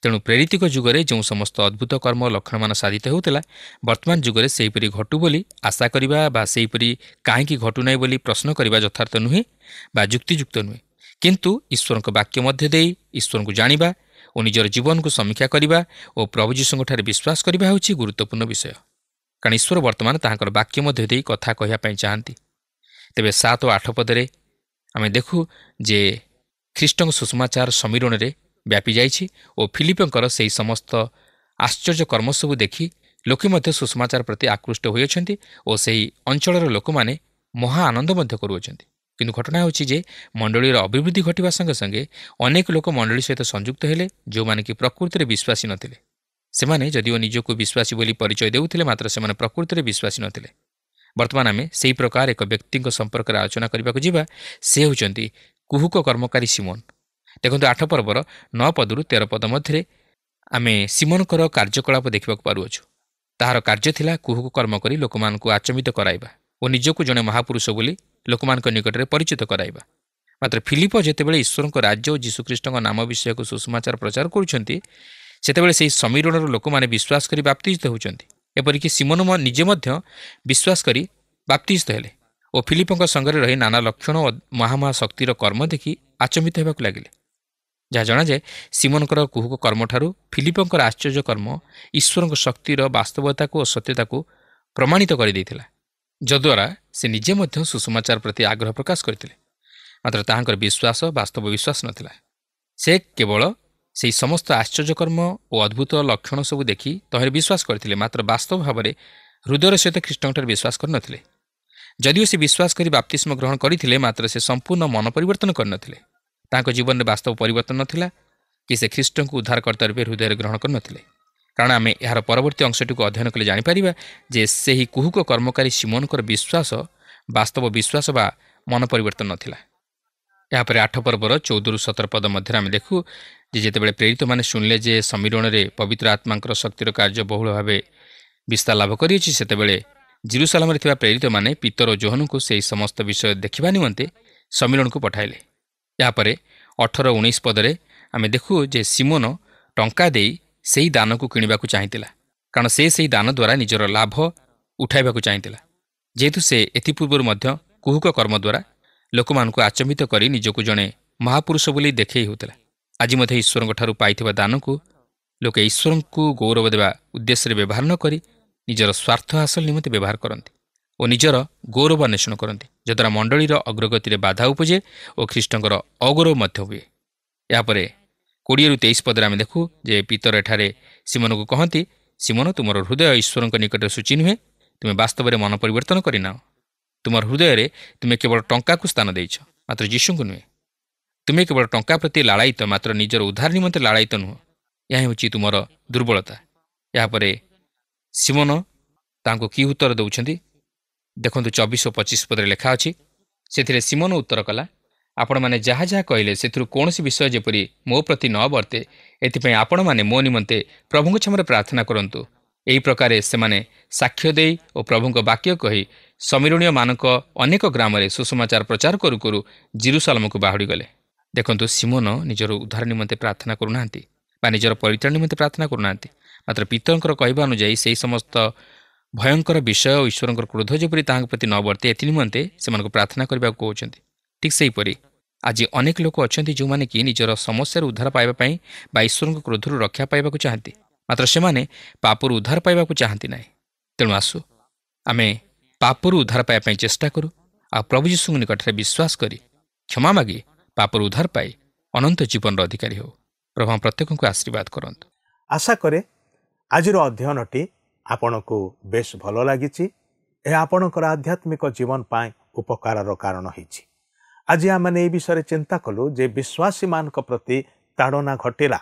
ତେଣୁ ପ୍ରେରିତିକ ଯୁଗରେ ଯେଉଁ ସମସ୍ତ ଅଦ୍ଭୁତ କର୍ମ ଲକ୍ଷଣମାନ ସାଧିତ ହେଉଥିଲା, ବର୍ତ୍ତମାନ ଯୁଗରେ ସେହିପରି ଘଟୁ ବୋଲି ଆଶା କରିବା ବା ସେହିପରି କାହିଁକି ଘଟୁନାହିଁ ବୋଲି ପ୍ରଶ୍ନ କରିବା ଯଥାର୍ଥ ନୁହେଁ ବା ଯୁକ୍ତିଯୁକ୍ତ ନୁହେଁ। କିନ୍ତୁ ଈଶ୍ୱରଙ୍କ ବାକ୍ୟ ମଧ୍ୟ ଦେଇ ଈଶ୍ୱରଙ୍କୁ ଜାଣିବା ଓ ନିଜର ଜୀବନକୁ ସମୀକ୍ଷା କରିବା ଓ ପ୍ରଭୁ ଯୀଶୁଙ୍କଠାରେ ବିଶ୍ୱାସ କରିବା ହେଉଛି ଗୁରୁତ୍ୱପୂର୍ଣ୍ଣ ବିଷୟ, କାରଣ ଈଶ୍ୱର ବର୍ତ୍ତମାନ ତାହାଙ୍କର ବାକ୍ୟ ମଧ୍ୟ ଦେଇ କଥା କହିବା ପାଇଁ ଚାହାନ୍ତି। ତେବେ 7 ଓ 8 ପଦରେ ଆମେ ଦେଖୁ ଯେ ଖ୍ରୀଷ୍ଟଙ୍କ ସୁସମାଚାର ସମୀରଣରେ ବ୍ୟାପି ଯାଇଛି ଓ ଫିଲିପଙ୍କର ସେହି ସମସ୍ତ ଆଶ୍ଚର୍ଯ୍ୟ କର୍ମ ସବୁ ଦେଖି ଲୋକେ ମଧ୍ୟ ସୁସମାଚାର ପ୍ରତି ଆକୃଷ୍ଟ ହୋଇଅଛନ୍ତି ଓ ସେହି ଅଞ୍ଚଳର ଲୋକମାନେ ମହା ଆନନ୍ଦ ମଧ୍ୟ କରୁଅଛନ୍ତି। କିନ୍ତୁ ଘଟଣା ହେଉଛି ଯେ ମଣ୍ଡଳୀର ଅଭିବୃଦ୍ଧି ଘଟିବା ସଙ୍ଗେ ସଙ୍ଗେ ଅନେକ ଲୋକ ମଣ୍ଡଳୀ ସହିତ ସଂଯୁକ୍ତ ହେଲେ, ଯେଉଁମାନେ କି ପ୍ରକୃତିରେ ବିଶ୍ୱାସୀ ନଥିଲେ। ସେମାନେ ଯଦିଓ ନିଜକୁ ବିଶ୍ୱାସୀ ବୋଲି ପରିଚୟ ଦେଉଥିଲେ, ମାତ୍ର ସେମାନେ ପ୍ରକୃତିରେ ବିଶ୍ୱାସୀ ନଥିଲେ। ବର୍ତ୍ତମାନ ଆମେ ସେହି ପ୍ରକାର ଏକ ବ୍ୟକ୍ତିଙ୍କ ସମ୍ପର୍କରେ ଆଲୋଚନା କରିବାକୁ ଯିବା। ସେ ହେଉଛନ୍ତି କୁହୁକ କର୍ମକାରୀ ସିମୋନ। ଦେଖନ୍ତୁ 8 ପର୍ବର 9 ପଦରୁ 13 ପଦ ମଧ୍ୟରେ ଆମେ ସିମୋନଙ୍କର କାର୍ଯ୍ୟକଳାପ ଦେଖିବାକୁ ପାରୁଅଛୁ। ତାହାର କାର୍ଯ୍ୟ ଥିଲା କୁହୁକ କର୍ମ କରି ଲୋକମାନଙ୍କୁ ଆଚମ୍ବିତ କରାଇବା ଓ ନିଜକୁ ଜଣେ ମହାପୁରୁଷ ବୋଲି ଲୋକମାନଙ୍କ ନିକଟରେ ପରିଚିତ କରାଇବା। ମାତ୍ର ଫିଲିପ ଯେତେବେଳେ ଈଶ୍ୱରଙ୍କ ରାଜ୍ୟ ଓ ଯୀଶୁଖ୍ରୀଷ୍ଟଙ୍କ ନାମ ବିଷୟକୁ ସୁସମାଚାର ପ୍ରଚାର କରୁଛନ୍ତି, ସେତେବେଳେ ସେହି ସମୀରଣର ଲୋକମାନେ ବିଶ୍ୱାସ କରି ବାପ୍ତିଜିତ ହେଉଛନ୍ତି। ଏପରିକି ସିମୋନ ନିଜେ ମଧ୍ୟ ବିଶ୍ୱାସ କରି ବାପ୍ତିଜିତ ହେଲେ ଓ ଫିଲିପଙ୍କ ସଙ୍ଗରେ ରହି ନାନା ଲକ୍ଷଣ ଓ ମହା ଶକ୍ତିର କର୍ମ ଦେଖି ଆଚମ୍ବିତ ହେବାକୁ ଲାଗିଲେ। ଯାହା ଜଣାଯାଏ ସିମୋନଙ୍କର କୁହୁକ କର୍ମଠାରୁ ଫିଲିପଙ୍କର ଆଶ୍ଚର୍ଯ୍ୟ କର୍ମ ଈଶ୍ୱରଙ୍କ ଶକ୍ତିର ବାସ୍ତବତାକୁ ଓ ସତ୍ୟତାକୁ ପ୍ରମାଣିତ କରିଦେଇଥିଲା, ଯଦ୍ୱାରା ସେ ନିଜେ ମଧ୍ୟ ସୁସମାଚାର ପ୍ରତି ଆଗ୍ରହ ପ୍ରକାଶ କରିଥିଲେ। ମାତ୍ର ତାହାଙ୍କର ବିଶ୍ୱାସ ବାସ୍ତବ ବିଶ୍ୱାସ ନଥିଲା। ସେ କେବଳ ସେହି ସମସ୍ତ ଆଶ୍ଚର୍ଯ୍ୟକର୍ମ ଓ ଅଦ୍ଭୁତ ଲକ୍ଷଣ ସବୁ ଦେଖି ତହିଁରେ ବିଶ୍ୱାସ କରିଥିଲେ, ମାତ୍ର ବାସ୍ତବ ଭାବରେ ହୃଦୟର ସହିତ ଖ୍ରୀଷ୍ଟଙ୍କଠାରେ ବିଶ୍ୱାସ କରିନଥିଲେ। ଯଦିଓ ସେ ବିଶ୍ୱାସ କରି ବାପ୍ତିସ୍ମ ଗ୍ରହଣ କରିଥିଲେ, ମାତ୍ର ସେ ସମ୍ପୂର୍ଣ୍ଣ ମନ ପରିବର୍ତ୍ତନ କରିନଥିଲେ। ତାଙ୍କ ଜୀବନରେ ବାସ୍ତବ ପରିବର୍ତ୍ତନ ନଥିଲା କି ସେ ଖ୍ରୀଷ୍ଟଙ୍କୁ ଉଦ୍ଧାରକର୍ତ୍ତା ରୂପେ ହୃଦୟରେ ଗ୍ରହଣ କରିନଥିଲେ। କାରଣ ଆମେ ଏହାର ପରବର୍ତ୍ତୀ ଅଂଶଟିକୁ ଅଧ୍ୟୟନ କଲେ ଜାଣିପାରିବା ଯେ ସେହି କୁହୁକ କର୍ମକାରୀ ସିମୋନଙ୍କର ବିଶ୍ୱାସ ବାସ୍ତବ ବିଶ୍ୱାସ ବା ମନ ପରିବର୍ତ୍ତନ ନଥିଲା। ଏହାପରେ 8 ପର୍ବର 14ରୁ 17 ପଦ ମଧ୍ୟରେ ଆମେ ଦେଖୁ ଯେ ଯେତେବେଳେ ପ୍ରେରିତମାନେ ଶୁଣିଲେ ଯେ ସମୀରଣରେ ପବିତ୍ର ଆତ୍ମାଙ୍କର ଶକ୍ତିର କାର୍ଯ୍ୟ ବହୁଳ ଭାବେ ବିସ୍ତାର ଲାଭ କରିଅଛି, ସେତେବେଳେ ଜେରୁସାଲେମରେ ଥିବା ପ୍ରେରିତମାନେ ପିତର ଓ ଯୋହନଙ୍କୁ ସେହି ସମସ୍ତ ବିଷୟ ଦେଖିବା ନିମନ୍ତେ ସମୀରଣକୁ ପଠାଇଲେ। ଏହାପରେ 18-19 ପଦରେ ଆମେ ଦେଖୁ ଯେ ସିମୋନ ଟଙ୍କା ଦେଇ ସେହି ଦାନକୁ କିଣିବାକୁ ଚାହିଁଥିଲା, କାରଣ ସେ ସେହି ଦାନ ଦ୍ୱାରା ନିଜର ଲାଭ ଉଠାଇବାକୁ ଚାହିଁଥିଲା। जेहेतु से एथिपूर्व कुहुक कर्म द्वारा लोक मानक आचंबित कर निजक जड़े महापुरुष बोली देखे होता। आज ईश्वर ठारू पाइथिबा दान को लोक ईश्वर को गौरव देवा उद्देश्य व्यवहार न करी निजर स्वार्थ हासिल निमंते व्यवहार करती और निजर गौरव अन्वेषण करती, जद्वारा मंडलीर अग्रगति बाधा उपजे और ख्रीष्टर अगौरव हुए। यापर 20-23 पदे आम देखू जे पीतर एठारे सिमन को कहती, सिमन तुम हृदय ईश्वर निकट सूची नुहे, तुम्हें वास्तव में मन परिवर्तन करना। तुम हृदय तुम्हें केवल टंका को स्थान देछ, मात्र यीशु को नुहे। तुम्हें केवल टंका प्रति लाड़ायित, मात्र निजर उद्धार निमंते लाड़ायित नुह। यह हूँ तुम दुर्बलता। यापर सिमन तांको की उत्तर दौरान देखो 24 और 25 पदे लिखा अच्छी। से सिमन उत्तर कला, आपण मैंने जहाँ जहाँ कहले से कौन विषय जेपरी मो प्रति न बर्ते, एथिपाई आपण मैंने मो निमंते प्रभु क्षम प्रार्थना करंतु। एही प्रकारे से माने साक्ष्य देई और प्रभु वाक्य कही समीरणीय मानक अनेक ग्राम में सुसमाचार प्रचार करू करू जेरुसालेम को बाहुड़ी गले। देखंतु सिमोन निजर उद्धार निमंते प्रार्थना करूना निजर परित्राण निमंते प्रार्थना करूना, मात्र पितरंकर कहवा अनुजाई से समस्त भयंकर विषय और ईश्वर क्रोध जेपरी ताहां प्रति न बर्ते एथि निमंते से प्रार्थना करने को कहते। ठीक सेहीपरि आज अनेक लोक अच्छा जो मैंने कि निजर समस्या उद्धार पाइबापी बा ईश्वर क्रोधर रक्षा पाइबा चाहती, मात्र से पापर उद्धार पाइबा चाहती ना। तेणु आसु आमे पापर उद्धार पाइबा चेष्टा करूँ आ प्रभु यीशु निकट में विश्वास करी क्षमा मागी पापर उद्धार पाई अनंत जीवन अधिकारी हो। प्रभु प्रत्येक को आशीर्वाद करंतु। आशा करे आजिर अध्ययनटी आपण को बेस भल लगी। आपणकर आध्यात्मिक जीवन पाए उपकार कारण होइछि। आज आमने विषय चिंता कलु जे विश्वासी मान प्रति ताड़ना घटिला।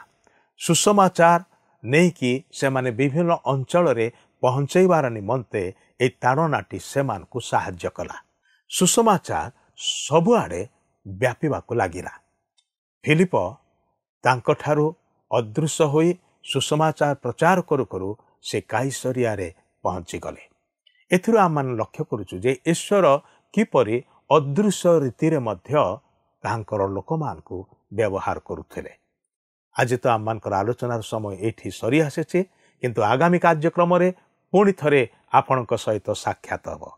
सुसमाचार नहीं कि से माने विभिन्न अंचल रे पहुंचैबार निमंते ए ताड़नाटी से मान को साहाय्य कला। सुसमाचार सबुआडे व्यापीबाकु लागिला। फिलिप तांकठारु अदृश्य होई सुसमाचार प्रचार करू करू से काइसरिया रे पहुंची गले। एथिरो आम मान लक्ष्य करूछु जे ईश्वर किपरि अदृश्य रीति रे मध्य तांकर लोकमान को व्यवहार करुथिले। आज तो आम मानकर आलोचनार समय एठी सरी आसेछि, किंतु आगामी कार्यक्रम रे पुणी थरे आपणक सहित साक्षात हब।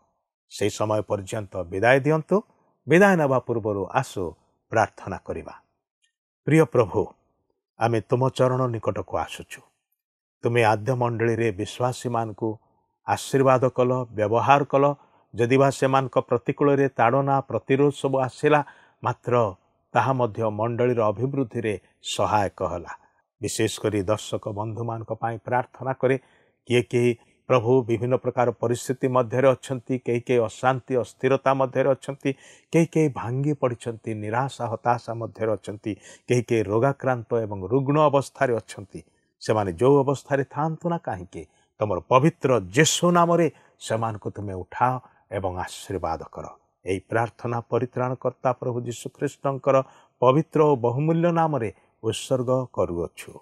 से समय पर्यंत विदाय दियंतु। विदाय नवा पूर्व आसु प्रार्थना करिबा। प्रिय प्रभु, आमे तुम चरण निकट को आसुछु। तुम्हें आद्य मंडली रे विश्वासी मान को आशीर्वाद कल, व्यवहार कल। जदि बा से मान प्रतिकूल रे ताड़ना प्रतिरोध सब आसिला, मात्र ताहा मध्य मंडलीर अभिवृद्धि रे सहायक हला। विशेषकर दर्शक बंधु मान प्रार्थना करे। किए प्रभु विभिन्न प्रकार परिस्थिति मध्य अच्छंती, कई अशांति अस्थिरता मध्य अच्छंती, कई भांगी पड़िछंती, निराशा हताशा मध्य अच्छंती, कई रोगाक्रांत एवं रुग्ण अवस्था अच्छंती। से माने जो अवस्था रे थांतु ना कहीं तुम पवित्र जेसु नाम रे सेमान को तुम्हें उठाओ एवं आशीर्वाद कर। यही प्रार्थना परित्राणकर्ता प्रभु यीशु ख्रीष्टंकर पवित्र और बहुमूल्य नाम रे उत्सर्ग करुअछु।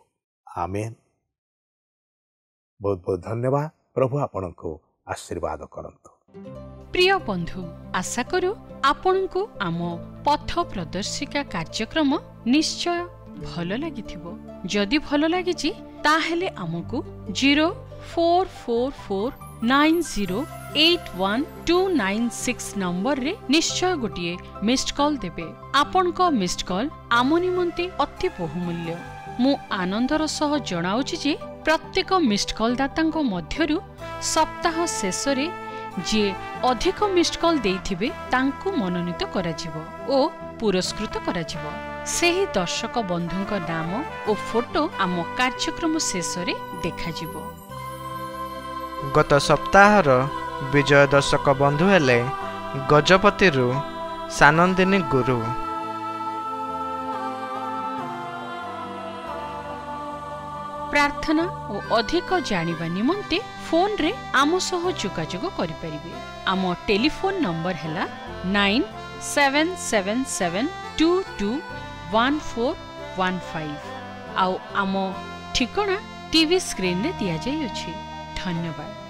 आमेन। बहुत बहुत धन्यवाद। प्रभु आपण को आशीर्वाद करंतु। प्रिय बंधु, आशा करू आपण को आम पथ प्रदर्शिका कार्यक्रम निश्चय भल लगी। जदि भल लगी ताहेले आमको 044490812996 नंबर रे निश्चय गोटे मिस्ड कॉल देबे। आपण को मिस्ड कॉल आम निमंते अति बहुमूल्य। मु आनंदर सह जणाउछि जे प्रत्येक मिस्ड कॉल दातांको मध्यरु सप्ताह शेष रे जे अधिक मिस्ड कॉल देइथिबे तांको मनोनीत कराजिवो ओ पुरस्कृत कराजिवो। सेही दर्शक बंधुଙ୍କ नाम ओ फोटो आम कार्यक्रम शेष रे देखाजिवो। गत सप्ताहर विजय दर्शक बंधु हेले गजपति रु सानंदिनी गुरु। प्रार्थना और अधिक जानिबा निमंते फोन रे आम सह जोगाजोग करि परिबे। आम टेलीफोन नंबर हैला 9777221415 आउ आम ठिकाना टीवी स्क्रीन रे दिया जाई अछि। धन्यवाद।